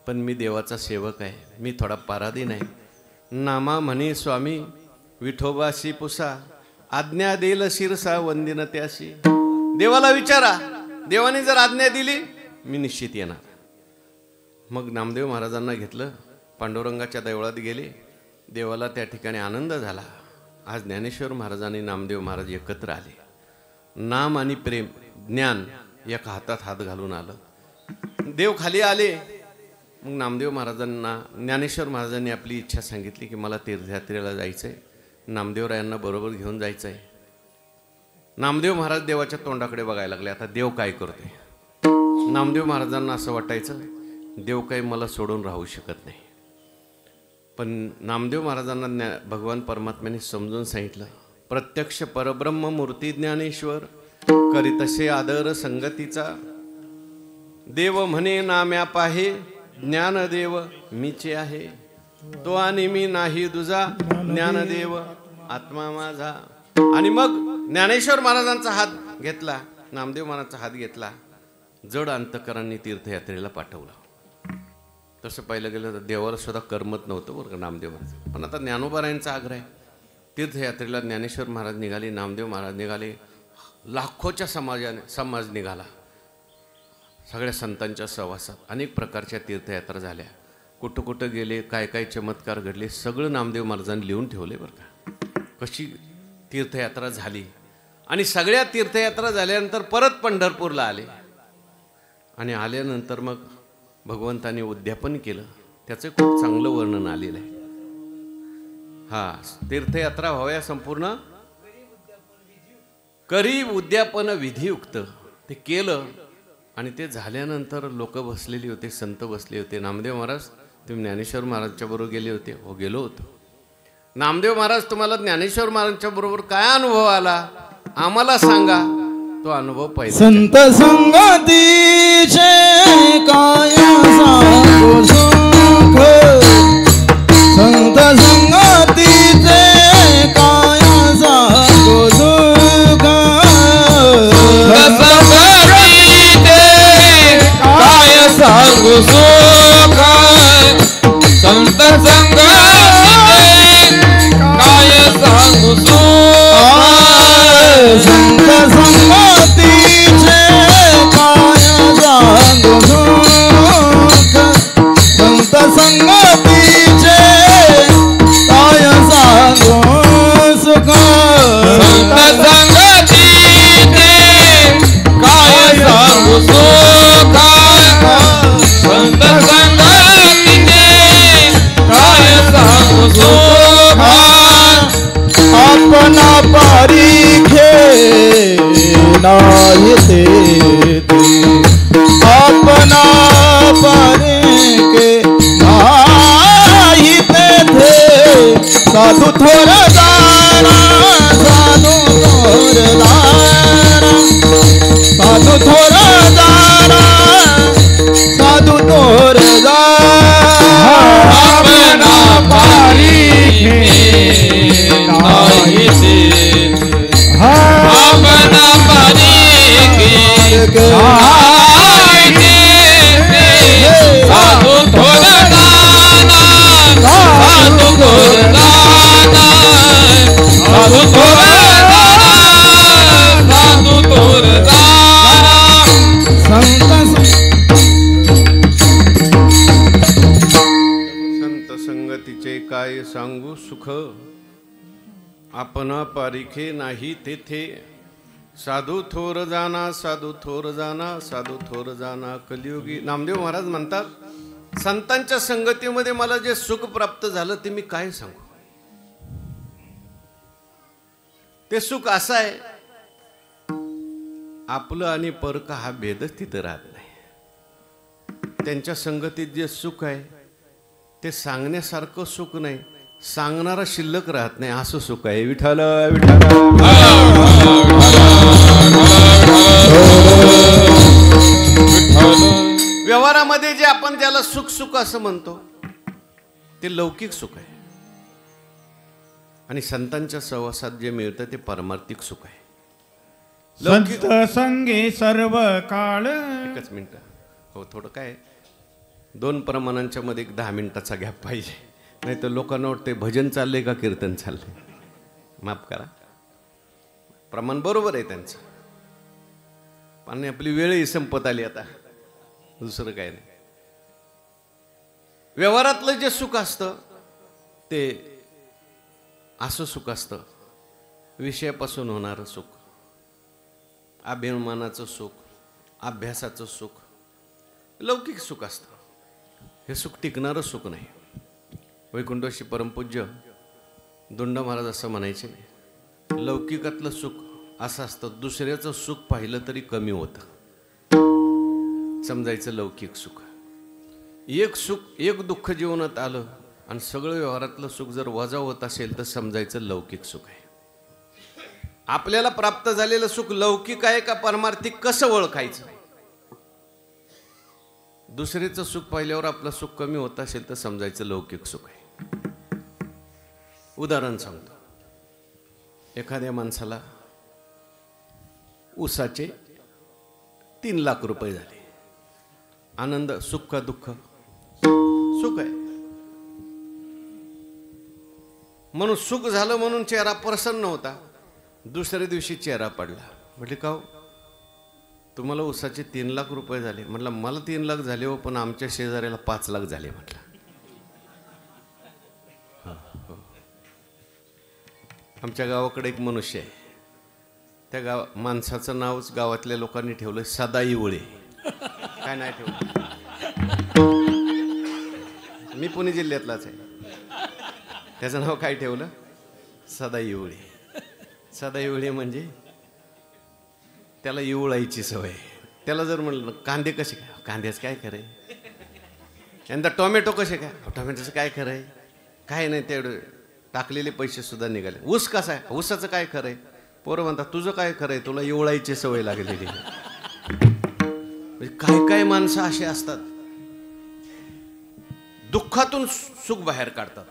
पण मी देवाचा सेवक आहे, मी थोडा पराधीन आहे. नामा म्हणे स्वामी विठोबाशी पुसा, आज्ञा देल शिरसा वंदिन त्याशी. देवाला विचारा, देवाने जर आज्ञा दिली मी निश्चित येणार. मग नामदेव महाराजांना घेतलं, पांडुरंगाच्या देवळात गेले. देवाला त्या ठिकाणी आनंद झाला. आज ज्ञानेश्वर महाराजांनी नामदेव महाराज एकत्र आले. नाम आणि प्रेम, ज्ञान एका हातात हात घालून आलं. देव खाली आले. मग नामदेव महाराजांना ज्ञानेश्वर महाराजांनी आपली इच्छा सांगितली की मला तीर्थयात्रेला जायचं आहे, नामदेवरायांना बरोबर घेऊन जायचं आहे. नामदेव महाराज देवाच्या तोंडाकडे बघायला लागले, आता देव काय करतोय. नामदेव महाराजांना असं वाटायचं देव काही मला सोडून राहू शकत नाही. पण नामदेव महाराजांना भगवान परमात्म्याने समजून सांगितलं, प्रत्यक्ष परब्रह्म मूर्ती ज्ञानेश्वर करीतसे आदर संगतीचा. देव म्हणे नाम्या पाहे ज्ञानदेव मीचे आहे, तो आणि मी नाही दुजा ज्ञानदेव आत्मा माझा. आणि मग ज्ञानेश्वर महाराजांचा हात घेतला, नामदेव महाराजांचा हात घेतला, जड अंतकरांनी तीर्थयात्रेला पाठवलं. तसं पाहिलं गेलं तर देवाला सुद्धा करमत नव्हतं बरं का नामदेव महाराज. पण आता ज्ञानोबारायांचा आग्रह आहे. तीर्थयात्रेला ज्ञानेश्वर महाराज निघाले, नामदेव महाराज निघाले, लाखोच्या समाज निघाला. सगळ्या संतांच्या सहवासात अनेक प्रकारच्या तीर्थयात्रा झाल्या. कुठं कुठं गेले, काय काय चमत्कार घडले, सगळं नामदेव महाराजांनी लिहून ठेवले बरं का, कशी तीर्थयात्रा झाली. आणि सगळ्या तीर्थयात्रा झाल्यानंतर परत पंढरपूरला आले. आणि आल्यानंतर मग भगवंताने उद्यापन केलं. ह्याचं खूप चांगलं वर्णन आलेलं आहे. हा, तीर्थयात्रा व्हाव्या संपूर्ण करी उद्यापन विधियुक्त. ते केलं आणि ते झाल्यानंतर लोक बसलेली होते, संत बसले होते. नामदेव महाराज, तुम्ही ज्ञानेश्वर महाराजच्या बरोबर गेले होते? हो, गेलो होतो. नामदेव महाराज, तुम्हाला ज्ञानेश्वर महाराजांच्या बरोबर काय अनुभव आला आम्हाला सांगा. तो अनुभव पहिला. संत संगतीचे काय सांगू सुख, संत संगतीचे काय सांगू सुख, काय सांगू सुख, संत संगतीचे काय सांगू सुख, संत संगतीचे काय सांगू सुख, संत संगतीचे काय सांगू सुख, संत संगतीचे काय सांगू सुख, संत संगतीचे काय सांगू सुख. अपना पारिखे नाही ते, अपना पारिखे नाही ते, साधू थोर दारा, साधू थोर दारा, साधू थोर दारा, साधू थोर दारा, अपना पारिखे नाही ते, अपना पारिखे नाही ते, साधू थोर दाना, साधू थोर दाना, साधू थोर दाना, साधू थोर दाना. संत संगतीचे काय सांगू सुख, आपणा पारिखे नाही तेथे, साधू थोर जाना, साधू थोर जाना, साधू थोर जाना कलियुगी. नामदेव महाराज म्हणतात, संतांच्या संगतीमध्ये मला जे सुख प्राप्त झालं ते मी काय सांगू. ते सुख असं आहे, आपलं आणि परक हा भेदच तिथं राहत नाही. त्यांच्या संगतीत जे सुख आहे ते सांगण्यासारखं सुख नाही, सांगणारा शिल्लक राहत नाही असं सुख आहे. विठ्ठल विठ्ठल. व्यवहारामध्ये जे आपण त्याला सुख सुख असं म्हणतो ते लौकिक सुख आहे, आणि संतांच्या सहवासात जे मिळतं ते परमार्थिक सुख आहे. संत संगे सर्व काळ. एकच मिनिट. हो, थोडं काय 2 प्रमाणांच्या मध्ये 10 मिनिटाचा गॅप पाहिजे, नाही तर लोकांना वाटते भजन चाललंय का कीर्तन चाललंय. माफ करा, प्रमाण बरोबर आहे त्यांचं, पण आपली वेळही संपत आली आता, दुसरं काय नाही. व्यवहारातलं जे सुख असतं ते असं सुख असतं, विषयापासून होणारं सुख, अभिमानाचं सुख, अभ्यासाचं सुख, लौकिक सुख असतं. हे सुख टिकणारं सुख नाही. वैकुंठवासी परमपूज्य दोंड महाराज असं म्हणायचे, लौकिकातलं सुख असं असतं, दुसऱ्याचं सुख पाहिलं तरी कमी होतं, समजायचं लौकिक सुख. एक सुख, एक दुःख जीवनात आलं आणि सगळं व्यवहारातलं सुख जर वजा होत असेल तर समजायचं लौकिक सुख आहे. आपल्याला प्राप्त झालेलं सुख लौकिक आहे का परमार्थिक कसं ओळखायचं. दुसऱ्याचं सुख पाहिल्यावर आपलं सुख कमी होत असेल तर समजायचं लौकिक सुख आहे. उदाहरण सांगतो. एखाद्या माणसाला ऊसाचे 3 लाख रुपये झाले, आनंद, सुख का दुःख? सुख आहे. म्हणून सुख झालं म्हणून चेहरा प्रसन्न होता, दुसऱ्या दिवशी चेहरा पडला. म्हटले का हो, तुम्हाला ऊसाचे 3 लाख रुपये झाले? म्हटलं मला 3 लाख झाले हो, पण आमच्या शेजाऱ्याला 5 लाख झाले. म्हटलं आमच्या गावाकडे एक मनुष्य आहे, त्या माणसाचं नावच गावातल्या लोकांनी ठेवलं सदाई उळे. काय नाही ठेवलं, मी पुणे जिल्ह्यातलाच आहे. त्याचं नाव काय ठेवलं? सदाईवळे. सदाईवळे म्हणजे त्याला इवळायची सवय. त्याला जर म्हणलं कांदे कसे काय, कांद्याचं काय खरंय, यंदा टोमॅटो कसे काय, टोमॅटोचं काय खरंय, काय नाही तेवढं टाकलेले पैसे सुद्धा निघाले. ऊस कसा आहे, ऊसाचं काय खरंय. पोरं म्हणतात तुझं काय खरंय, तुला इवळायची सवय लागलेली. म्हणजे काय काय माणसं असे असतात दुःखातून सुख बाहेर काढतात,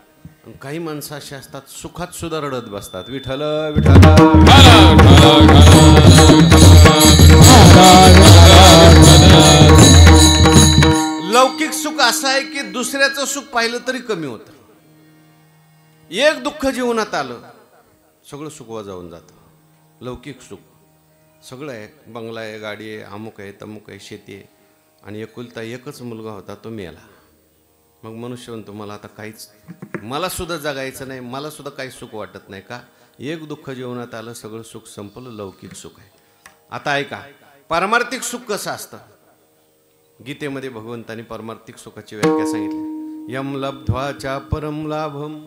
आणि काही माणसं अशी असतात सुखात सुद्धा रडत बसतात. विठ्ठल विठ्ठल. लौकिक सुख असं आहे की दुसऱ्याचं सुख पाहिलं तरी कमी होतं. एक दुःख जीवनात आलं सगळं सुख वजावून जातं. लौकिक सुख सगळं आहे, बंगला आहे, गाडी आहे, अमुक आहे, तमुक आहे, शेती आहे, आणि एकुलता एकच मुलगा होता, तो मेला. मग मनुष्य म्हणतो मला आता काहीच, मला सुद्धा जगायचं नाही, मला सुद्धा काही सुख वाटत नाही. का? एक दुःख जीवनात आलं सगळं सुख संपलं. लौकिक सुख आहे. आता ऐका, पारमार्थिक सुख कसं असतं. गीतेमध्ये भगवंतांनी पारमार्थिक सुखाची व्याख्या सांगितली. यम लब्ध्वाचा परम लाभम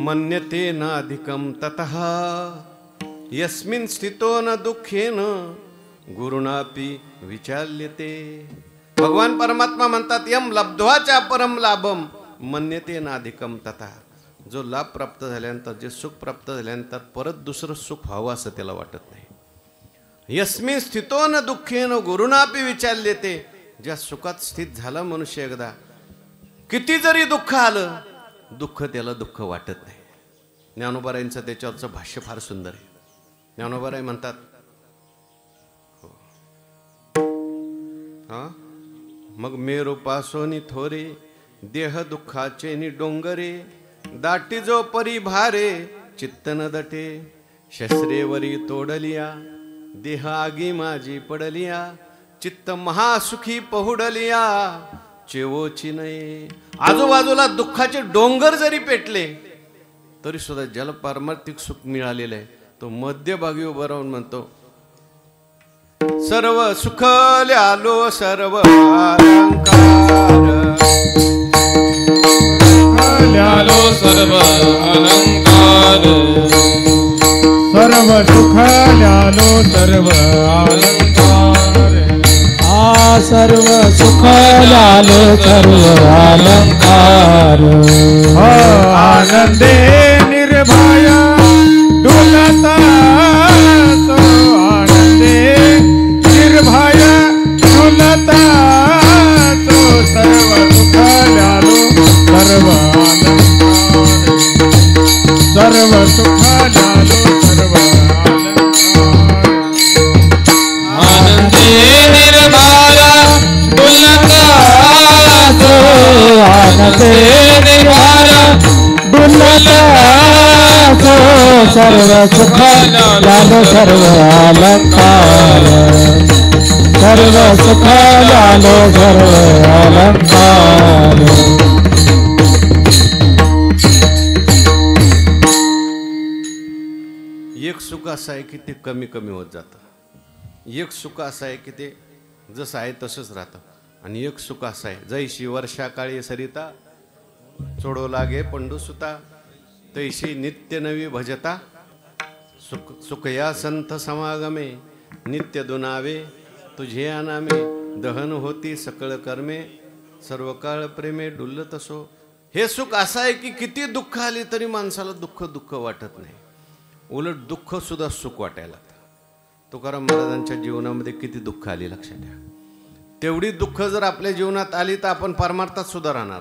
मन्यते न अधिकम ततः यस्मिन् स्थितो न दुःखेन गुरुणापि विचाल्यते. भगवान परमात्मा म्हणतात यम लब्ध्वाचा परम लाभम मन्यते न अधिकम तथा. जो लाभ प्राप्त झाल्यानंतर, जे सुख प्राप्त झाल्यानंतर परत दुसरं सुख व्हावं असं त्याला वाटत नाही. यस्मिन् स्थितो न दुःखेन गुरुणापि विचाल्यते. ज्या सुखात स्थित झाला मनुष्य एकदा, किती जरी दुःख आलं, दुःख त्याला दुःख वाटत नाही. ज्ञानोबारायांचं त्याच्यावरचं भाष्य फार सुंदर आहे. ज्ञानोबाराय म्हणतात हा मग मेरो पासोनी थोरे देह दुःखाचे नि डोंगरे दाटी जो परिभारे चित्त न दटे शस्त्रेवरी तोडलिया देह आगी माझी पडलिया चित्त महासुखी पहुडलिया चेवोची नये. आजूबाजूला दुःखाचे डोंगर जरी पेटले तरी सुद्धा ज्याला पारमार्थिक सुख मिळालेलं आहे तो मध्यभागी उभं राहून म्हणतो सर्व सुख ल्यालो सर्व अलंकार ल्यालो सर्व अलंकार सर्व सुख ल्यालो सर्व अलंकार. सर्व सुख ल्यालो सर्व अलंकार. आनंदे निर्भय डुलता तो आनंदे निर्भय डुलता तो सर्व सुख ल्यालो सर्व अलंकार. सर्व सुख ल्यालो सर्व अलंकार. आनंदे निर्भय डुलता तो आनंदे निर्भय डुलता तो सर्व सुख ल्यालो सर्व अलंकार. सर्व सुख ल्यालो सर्व अलंकार. एक सुख असं आहे की ते कमी कमी होत जातं. एक सुख असं आहे की ते जसं आहे तसंच राहतं. आणि एक सुख असं आहे जैशी वर्षा काळी सरिता चोडो लागे पंडुसुता तैशी नित्य नवी भजता सुख सुखया संत समागमे नित्य दुनावे तुझे नामे दहन होती सकळ कर्मे सर्व काळ प्रेमे डुल्लत असो. हे सुख असं आहे की किती दुःख आली तरी माणसाला दुःख दुःख वाटत नाही, उलट दुःख सुद्धा सुख वाटायला लागतं. तुकाराम महाराजांच्या जीवनामध्ये किती दुःख आली लक्षात घ्या. तेवढी दुःख जर आपल्या जीवनात आली तर आपण परमार्थात सुद्धा राहणार.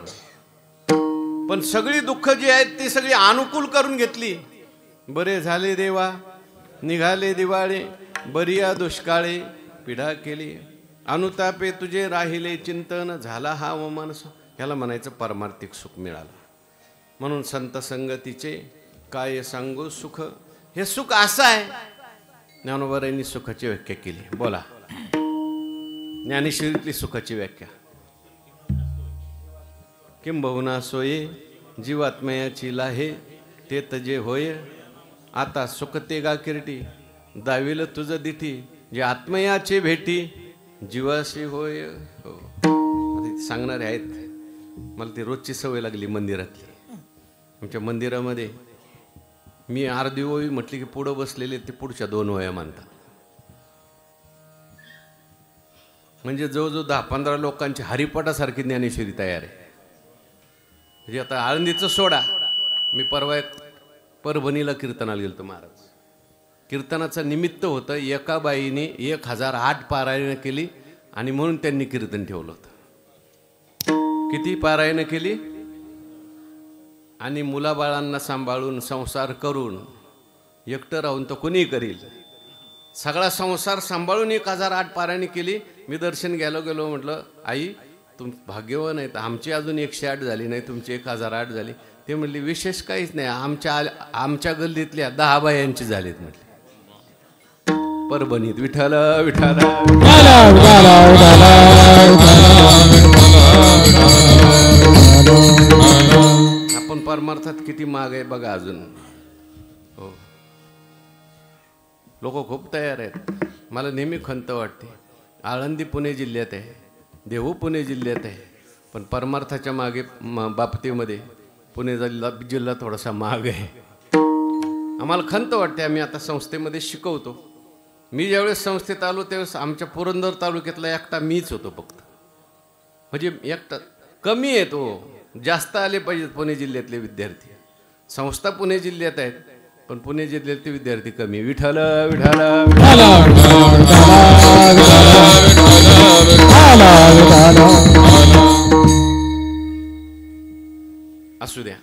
पण सगळी दुःख जी आहेत ती सगळी अनुकूल करून घेतली. बरे झाले देवा निघाले दिवाळे बरिया दुष्काळे पिढा केली अनुतापे तुझे राहिले चिंतन झाला हा व मानस. ह्याला म्हणायचं पारमार्थिक सुख मिळालं. म्हणून संत संगतीचे काय सांगू सुख. हे सुख असं आहे. ज्ञानोबारायांनी सुखाची व्याख्या केली. बोला ज्ञानेश्वरीतली सुखाची व्याख्या. किंबहुना सोये जीवात्मयाची लाहे ते तजे होय आता सुख ते गा किरटी दाविल तुझ दिठी जे आत्मयाचे भेटी जीवाशी होय. हो सांगणारे आहेत. मला ती रोजची सवय लागली मंदिरातली. आमच्या मंदिरामध्ये मी अर्धी ओवी म्हटली की पुढं बसलेले ते पुढच्या 2 वया मानतात. म्हणजे जवळजवळ 10-15 लोकांची हरिपाठासारखी ज्ञानेश्वरी तयार आहे. म्हणजे आता आळंदीचं सोडा, मी परवा एक परभणीला कीर्तनाला गेलो. महाराज कीर्तनाचं निमित्त होतं, एका बाईने 1008 पारायणं केली आणि म्हणून त्यांनी कीर्तन ठेवलं होतं. किती पारायणं केली? आणि मुलाबाळांना सांभाळून संसार करून एकटं राहून तर कोणी करील, सगळा संसार सांभाळून 1008 पारायणी केली. मी दर्शन गेलो म्हटलं, आई तुम भाग्यवान आहेत, आमची अजून 108 झाली नाही, तुमची 1008 झाली. ते म्हणली विशेष काहीच नाही, आमच्या गल्लीतल्या 10 बायांची झालीत म्हटली. परभणीत विठ्ठल विठ्ठल आपण परमार्थात किती माग आहे बघा अजून. हो, लोक खूप तयार आहेत. मला नेहमी खंत वाटते, आळंदी पुणे जिल्ह्यात आहे, देहू पुणे जिल्ह्यात आहे, पण परमार्थाच्या मागे बाबतीमध्ये पुणे जिल्हा थोडासा माग आहे. आम्हाला खंत वाटते. आम्ही आता संस्थेमध्ये शिकवतो. मी ज्यावेळेस संस्थेत आलो त्यावेळेस आमच्या पुरंदर तालुक्यातला एकटा मीच होतो फक्त. म्हणजे एकटा कमी आहे तो, जास्त आले पाहिजेत पुणे जिल्ह्यातले विद्यार्थी. संस्था पुणे जिल्ह्यात आहेत पण पुणे जिल्ह्यातले विद्यार्थी कमी. विठ्ठल विठ्ठल असू द्या.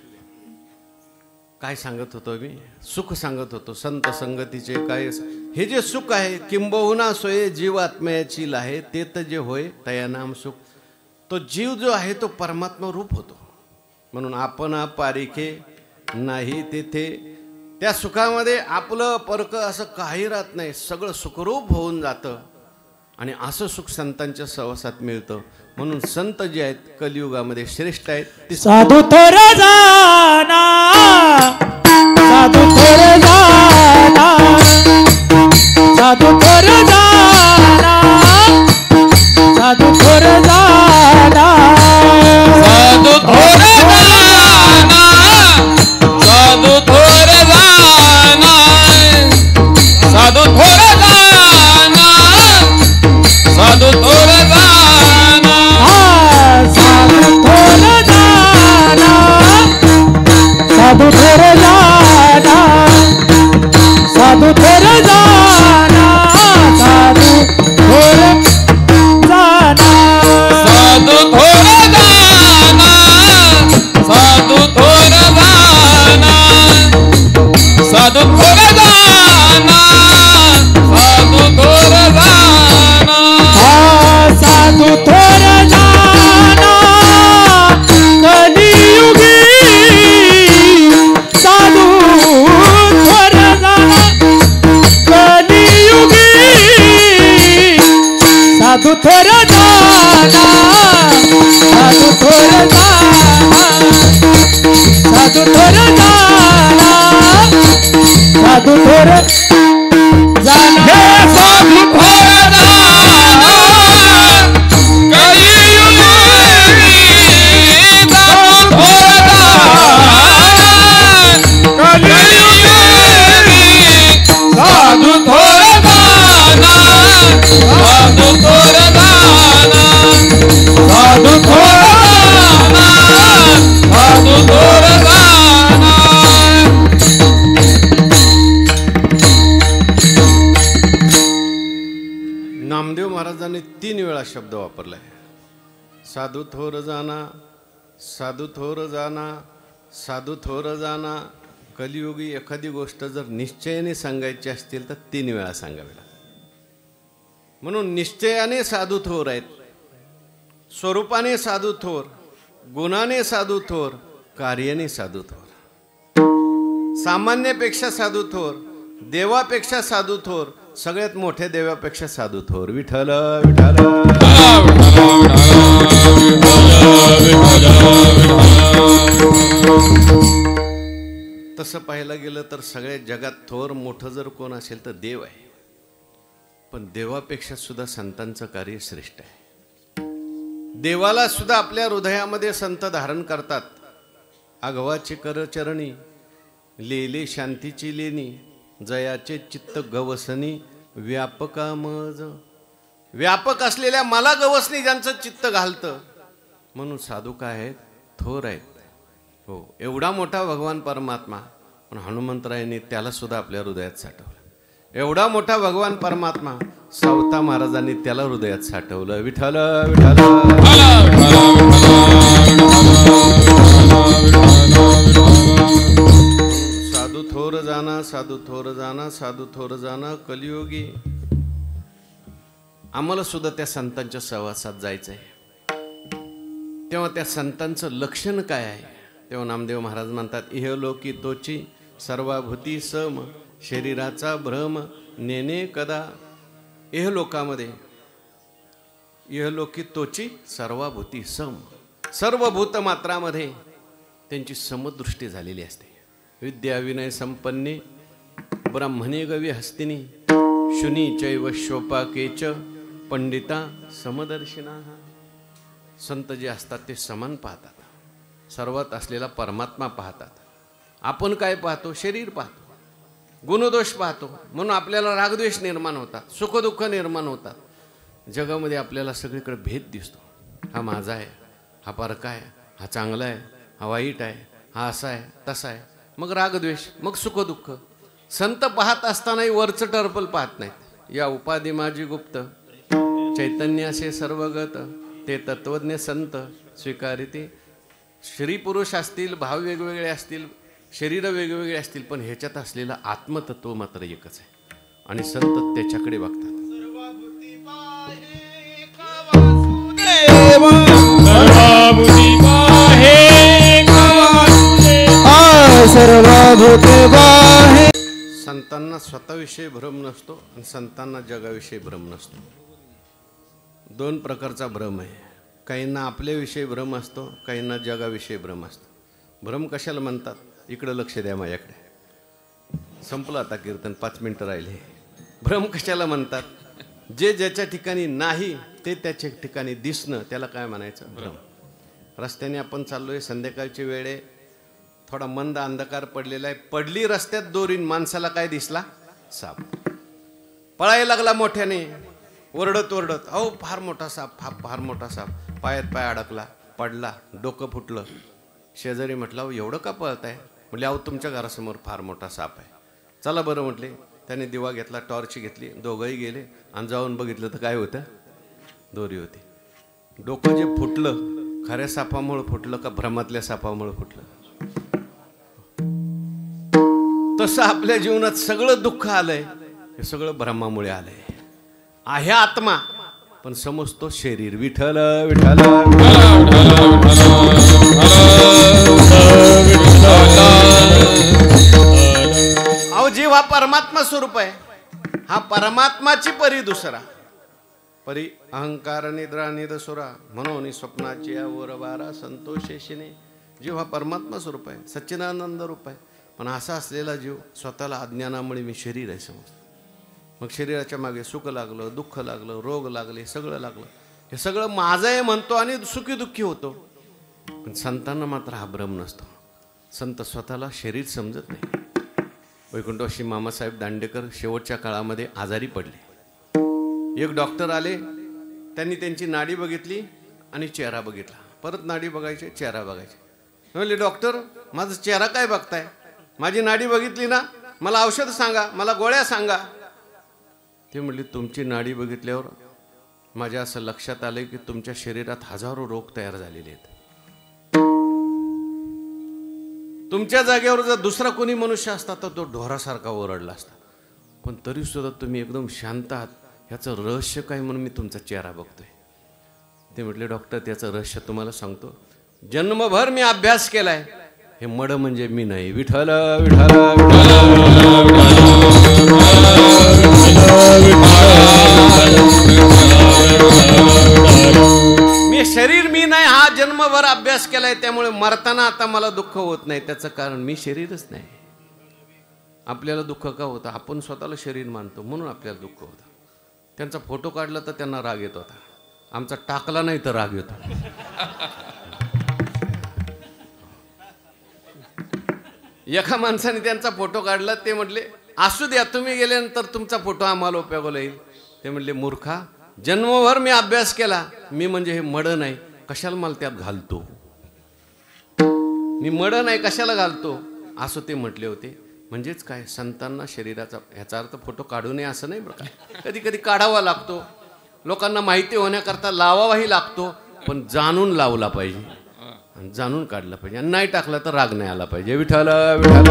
काय सांगत होतो मी? सुख सांगत होतो. संत संगतीचे काय हे जे सुख आहे, किंबहुना सोये जीवात्म्याची लाहे, ते तर जे होय तया नाम सुख. तो जीव जो आहे तो परमात्मा रूप होतो. म्हणून आपण पारिखे नाही तेथे, त्या सुखामध्ये आपलं परक असं काही राहत नाही, सगळं सुखरूप होऊन जातं. आणि असं सुख संतांच्या सहवासात मिळतं. म्हणून संत जे आहेत कलियुगामध्ये श्रेष्ठ आहेत. साधू थोर जाना, साधू थोर जाना, साधू थोर जाना, साधू थोर जाना, साधू थोर जाना, साधू थोर जाना, साधू थोर जाना, साधू थोर जाना, साधू थोर जाना, साधू थोर जाना, साधू थोर जाना, साधू थोर जाना, साधू थोर जाना, साधू थोर जाना, साधू थोर जाना, साधू थोर जाना, साधू थोर जाना, कलियुगी साधू थोर जाना, कलियुगी साधू थोर जाना, साधू थोर जाना, साधू थोर जाना, साधू थोर जाना, हे साधू थोर जाना, कलियुगी साधू थोर जाना, कलियुगी साधू थोर जाना, साधू थोर जाना, साधू थोर जाना, साधू थोर जाना. नामदेव महाराजांनी 3 वेळा शब्द वापरलाय. साधू थोर जाना, साधू थोर जाना, साधू थोर जाना. कलियुगी एखादी गोष्ट जर निश्चयाने सांगायची असतील तर 3 वेळा सांगावी लागते. म्हणून निश्चयाने साधू थोर आहेत, स्वरूपाने साधू थोर, गुणाने साधू थोर, कार्याने साधू थोर. सामान्यापेक्षा साधू थोर, देवापेक्षा साधू थोर, सगळ्यात मोठ्या देवापेक्षा साधू थोर. विठ्ठल विठ्ठल तसं पाहायला गेलं तर सगळ्या जगात थोर मोठं जर कोण असेल तर देव आहे. पण देवापेक्षा सुद्धा संतांचं कार्य श्रेष्ठ आहे. देवाला सुद्धा आपल्या हृदयामध्ये संत धारण करतात. आघवाचे कर चरणी लेले शांतीची लेणी, जयाचे चित्त गवसनी व्यापका मज. व्यापक असलेल्या मला गवसनी ज्यांचं चित्त घालतं म्हणून साधू काय आहेत, थोर आहेत. हो, एवढा मोठा भगवान परमात्मा, पण हनुमंतरायांनी त्याला सुद्धा आपल्या हृदयात साठवलं. एवढा मोठा भगवान परमात्मा, सावता महाराजांनी त्याला हृदयात साठवलं. विठ्ठल विठ्ठल. साधू थोर जाना, साधू थोर जाना, साधू थोर जाना कलियुगी. आम्हाला सुद्धा त्या संतांच्या सहवासात जायचं आहे. तेव्हा त्या संतांचं लक्षण काय आहे, तेव्हा नामदेव महाराज म्हणतात, इहलोकी तोची सर्वाभूती सम, शरीराचा भ्रम नेने कदा. इहलोकामध्ये इहलोकी तोची सर्वाभूती सम, सर्व भूतमात्रामध्ये त्यांची समदृष्टी झालेली असते. विद्या विनय संपन्ने ब्राह्मणे गवी हस्तिनी, शुनी चैव शोपाकेच पंडिता समदर्शिना. संत जे असतात ते समान पाहतात, सर्वात असलेला परमात्मा पाहतात. आपण काय पाहतो, शरीर पाहतो, गुणदोष पाहतो, म्हणून आपल्याला रागद्वेष निर्माण होतात, सुखदुःख निर्माण होतात. जगामध्ये आपल्याला सगळीकडे भेद दिसतो. हा माझा आहे, हा परका आहे, हा चांगला आहे, हा वाईट आहे, हा असा आहे, तसा आहे. मग रागद्वेष, मग सुखदुःख. संत पाहत असतानाही वरचं टर्पल पाहत नाहीत. या उपाधी माझी गुप्त, चैतन्य असे सर्वगत, ते तत्वज्ञ संत स्वीकारिते. स्त्री पुरुष असतील, भाव वेगवेगळे असतील, शरीर वेगवेगळे असतील, पण ह्याच्यात असलेलं आत्मतत्व मात्र एकच आहे. आणि संत त्याच्याकडे बघतात. संतांना स्वतःविषयी भ्रम नसतो आणि संतांना जगाविषयी भ्रम नसतो. दोन प्रकारचा भ्रम आहे. काहींना आपल्याविषयी भ्रम असतो, काहींना जगाविषयी भ्रम असतो. भ्रम कशाला म्हणतात, इकडं लक्ष द्या माझ्याकडे. संपलं आता कीर्तन, 5 मिनिटं राहिले. भ्रम कशाला म्हणतात, जे ज्याच्या ठिकाणी नाही ते त्याच्या ठिकाणी दिसणं, त्याला काय म्हणायचं, भ्रम. रस्त्याने आपण चाललोय, संध्याकाळची वेळ आहे, थोडा मंद अंधकार पडलेला आहे, पडली रस्त्यात दोरीन, माणसाला काय दिसला, साप. पळायला लागला मोठ्याने, ओरडत ओरडत, अहो फार मोठा साप, फार मोठा साप. पायात पाय अडकला, पडला, डोकं फुटलं. शेजारी म्हटलं, अहो एवढं का पळताय? म्हटले, अहो तुमच्या घरासमोर फार मोठा साप आहे. चला बरं म्हटले. त्याने दिवा घेतला, टॉर्च घेतली, दोघंही गेले आणि जाऊन बघितलं तर काय होतं, दोरी होती. डोकं जे फुटलं, खऱ्या सापामुळे फुटलं का भ्रमातल्या सापामुळे फुटलं? तसं आपल्या जीवनात सगळं दुःख आलंय, हे सगळं भ्रमामुळे आलंय. आहे आत्मा, पण समजतो शरीर. विठ्ठल विठ्ठल. अहो जीव हा परमात्मा स्वरूप आहे. हा परमात्माची परी दुसरा परी अहंकार निद्रा निदसुरा, म्हणून स्वप्नाची वर वारा संतोषेशिने. जीव हा परमात्मा स्वरूप आहे, सच्चिदानंद रूप आहे. पण असा असलेला जीव स्वतःला अज्ञानामुळे मी शरीर आहे समजतो. मग शरीराच्या मागे सुख लागलं, दुःख लागलं, रोग लागले, सगळं लागलं. हे सगळं माझं आहे म्हणतो आणि सुखी दुःखी होतो. पण संतांना मात्र हा भ्रम नसतो. संत स्वतःला शरीर समजत नाही. वैकुंठवासी मामासाहेब दांडेकर शेवटच्या काळामध्ये आजारी पडले. एक डॉक्टर आले, त्यांनी त्यांची नाडी बघितली आणि चेहरा बघितला. परत नाडी बघायचे, चेहरा बघायचे. म्हणले, डॉक्टर माझा चेहरा काय बघताय? माझी नाडी बघितली ना, मला औषध सांगा, मला गोळ्या सांगा. ते म्हणले, तुमची नाडी बघितल्यावर माझ्या असं लक्षात आलं की तुमच्या शरीरात हजारो रोग तयार झालेले आहेत. तुमच्या जागेवर जर दुसरा कोणी मनुष्य असता तर तो ढोरासारखा ओरडला असता. पण तरी सुद्धा तुम्ही एकदम शांत आहात. ह्याचं रहस्य काय म्हणून मी तुमचा चेहरा बघतोय. ते म्हटले, डॉक्टर त्याचं रहस्य तुम्हाला सांगतो. जन्मभर मी अभ्यास केलाय. हे मड म्हणजे मी नाही. विठ्ठल विठ्ठल. मी शरीर मी नाही, हा जन्मभर अभ्यास केलाय. त्यामुळे मरताना आता मला दुःख होत नाही. त्याचं कारण मी शरीरच नाही. आपल्याला दुःख का होतं? आपण स्वतःला शरीर मानतो म्हणून आपल्याला दुःख होतं. त्यांचा फोटो काढला तर त्यांना राग येत होता. आमचा टाकला नाही तर राग येतो. एका माणसाने त्यांचा फोटो काढला. ते म्हटले असू द्या, तुम्ही गेल्यानंतर तुमचा फोटो आम्हाला उपयोगाला येईल. ते म्हटले मूर्खा, जन्मभर मी अभ्यास केला, मी म्हणजे हे मड नाही, कशाला मला त्यात घालतो, मी मड नाही कशाला घालतो, असं ते म्हटले होते. म्हणजेच काय, संतांना शरीराचा ह्याचा अर्थ फोटो काढू नये असं नाही बरं का. कधी कधी काढावा लागतो, लोकांना माहिती होण्याकरता लावावाही लागतो, पण जाणून लावला पाहिजे, जाणून काढला पाहिजे. आणि नाही टाकला तर राग नाही आला पाहिजे. विठ्ठल विठ्ठल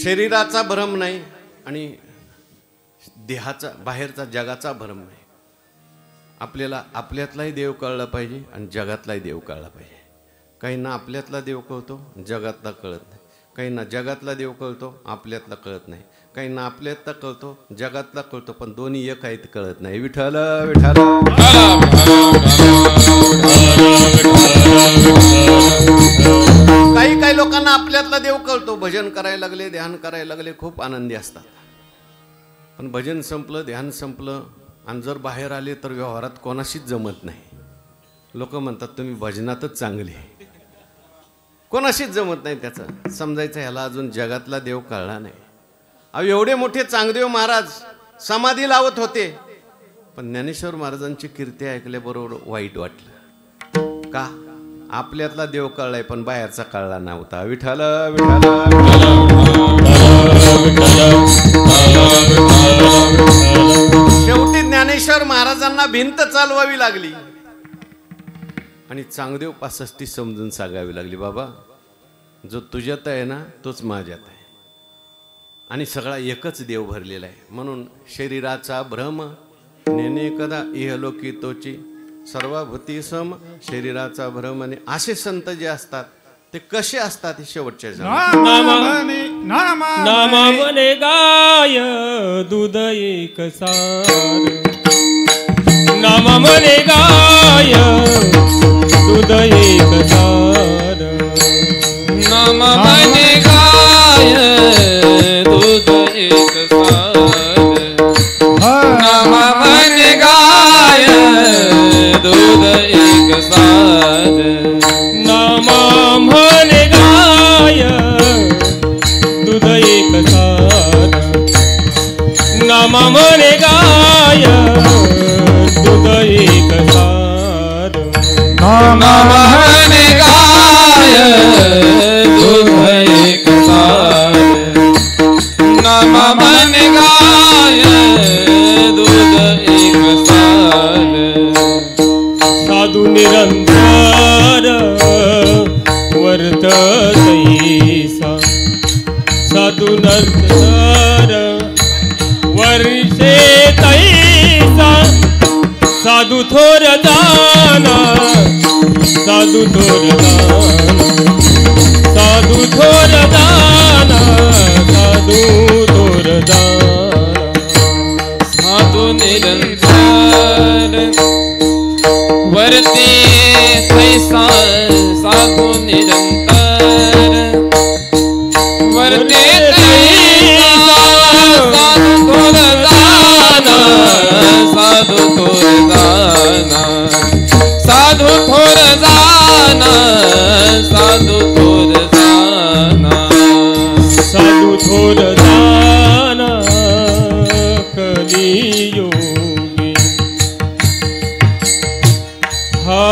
शरीराचा भ्रम नाही आणि देहाचा बाहेरचा जगाचा भ्रम नाही. आपल्याला आपल्यातलाही देव कळला पाहिजे आणि जगातलाही देव कळला पाहिजे. काहींना आपल्यातला देव कळतो, जगातला कळत नाही. काहींना जगातला देव कळतो, आपल्यातला कळत नाही. काहींना आपल्यातला कळतो, जगातला कळतो, पण दोन्ही एक आहेत कळत नाही. विठ्ठल विठ्ठल काही लोकांना आपल्यातला देव कळतो, भजन करायला लागले, ध्यान करायला लागले, खूप आनंदी असतात. पण भजन संपलं, ध्यान संपलं आणि जर बाहेर आले तर व्यवहारात कोणाशीच जमत नाही. लोक म्हणतात तुम्ही भजनातच चांगले, कोणाशीच जमत नाही. त्याचं समजायचं ह्याला अजून जगातला देव कळला नाही. अहो एवढे मोठे चांगदेव महाराज समाधी लावत होते, पण ज्ञानेश्वर महाराजांची कीर्ती ऐकल्याबरोबर वाईट वाटलं. का? आपल्यातला देव कळलाय पण बाहेरचा कळला नव्हता. विठ्ठल शेवटी ज्ञानेश्वर महाराजांना भिंत चालवावी लागली आणि चांगदेव 65 समजून सांगावी लागली, बाबा जो तुझ्यात आहे ना तोच माझ्यात आहे आणि सगळा एकच देव भरलेला आहे. म्हणून शरीराचा भ्रम नेने कदा इहलोकी तोची सर्वभूती सम. शरीराचा भ्रम आणि असे संत जे असतात ते कसे असतात हे शेवटच्या नामा म्हणे गाय दूध एक सार. नामा म्हणे गाय दूध एक सार. नामा म्हणे गाय दूध एक सार. नामा म्हणे गाय दूध एक सार. नामा म्हणे गाय दूध एक सार. नामा म्हणे गाय दूध एक सार. नामा म्हणे गाय दूध एक सार. नामा म्हणे गाय दूध एक सार. साधू निरंतर वर्त तैसा. साधू नंतर वर्षे तैसा. साधू थोर जाना. साधू थोर जाना. साधू थोर जाना. साधू थोर जाना. साधू निरंतर वर्ते तैसा. साधू निरंतर वर्ते तैसा. साधू थोर जाना. साधू थोर जाना. साधू थोर जाना. साधू थोर जाना. साधू थोर जाना कलियोगी. हा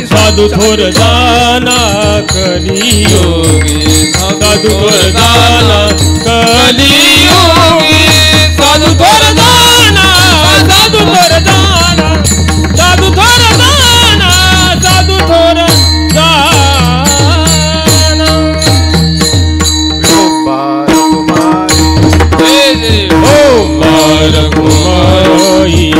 साधू थोर जाना कलियोगी साधू थोर जाना कलियोगी साधू थोर जाना साधू थोर जाना साधू थोर जाना साधू थोर जाना ओ बार कुमारी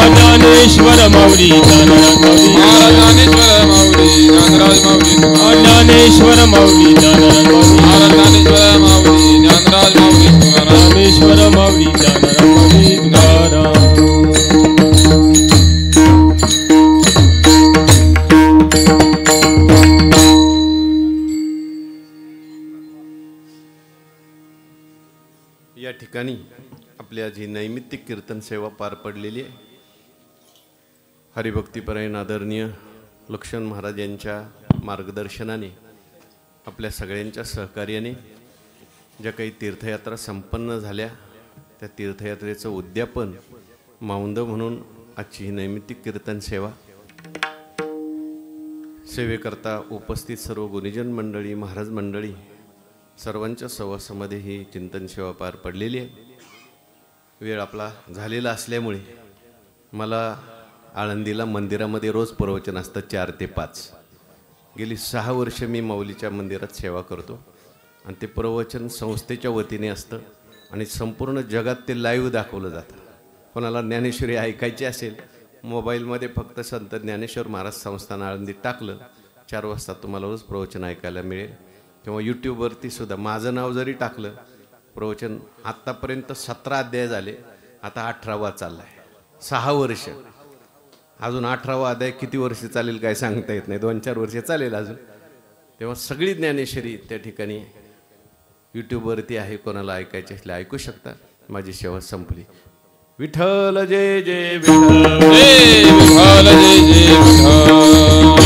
ज्ञानेश्वर माऊली ज्ञानेश्वर माऊली ज्ञानेश्वर माऊली ज्ञानेश्वर माऊली या ठिकाणी आपल्या जी नैमित्तिक कीर्तन सेवा पार पडलेली आहे, हरिभक्तीपरायण आदरणीय लक्ष्मण महाराज यांच्या मार्गदर्शनाने आपल्या सगळ्यांच्या सहकार्याने ज्या काही तीर्थयात्रा संपन्न झाल्या त्या तीर्थयात्रेचं उद्यापन माऊंद म्हणून आजची ही नैमित्तिक कीर्तन सेवा सेवेकरता उपस्थित सर्व गुणीजन मंडळी महाराज मंडळी सर्वांच्या सहवासामध्ये ही चिंतन सेवा पार पडलेली आहे. वेळ आपला झालेला असल्यामुळे मला आळंदीला मंदिरामध्ये रोज प्रवचन असतं 4 ते 5. गेली 6 वर्ष मी माऊलीच्या मंदिरात सेवा करतो आणि ते प्रवचन संस्थेच्या वतीने असतं आणि संपूर्ण जगात ते लाईव्ह दाखवलं जातं. कोणाला ज्ञानेश्वरी ऐकायची असेल मोबाईलमध्ये फक्त संत ज्ञानेश्वर महाराज संस्थान आळंदीत टाकलं 4 वाजता तुम्हाला रोज प्रवचन ऐकायला मिळेल. किंवा यूट्यूबवरती सुद्धा माझं नाव जरी टाकलं प्रवचन आत्तापर्यंत 17 अध्याय झाले, आता 18वा चालला आहे. 6 वर्ष, अजून 18वा अध्याय किती वर्ष चालेल काय सांगता येत नाही, 2-4 वर्ष चालेल अजून. तेव्हा सगळी ज्ञानेश्वरी त्या ठिकाणी यूट्यूबवरती आहे, कोणाला ऐकायचे असले ऐकू शकता. माझी सेवा संपली. विठ्ठल जय जय विठ्ठल, जय विठ्ठल जय जय विठ्ठल.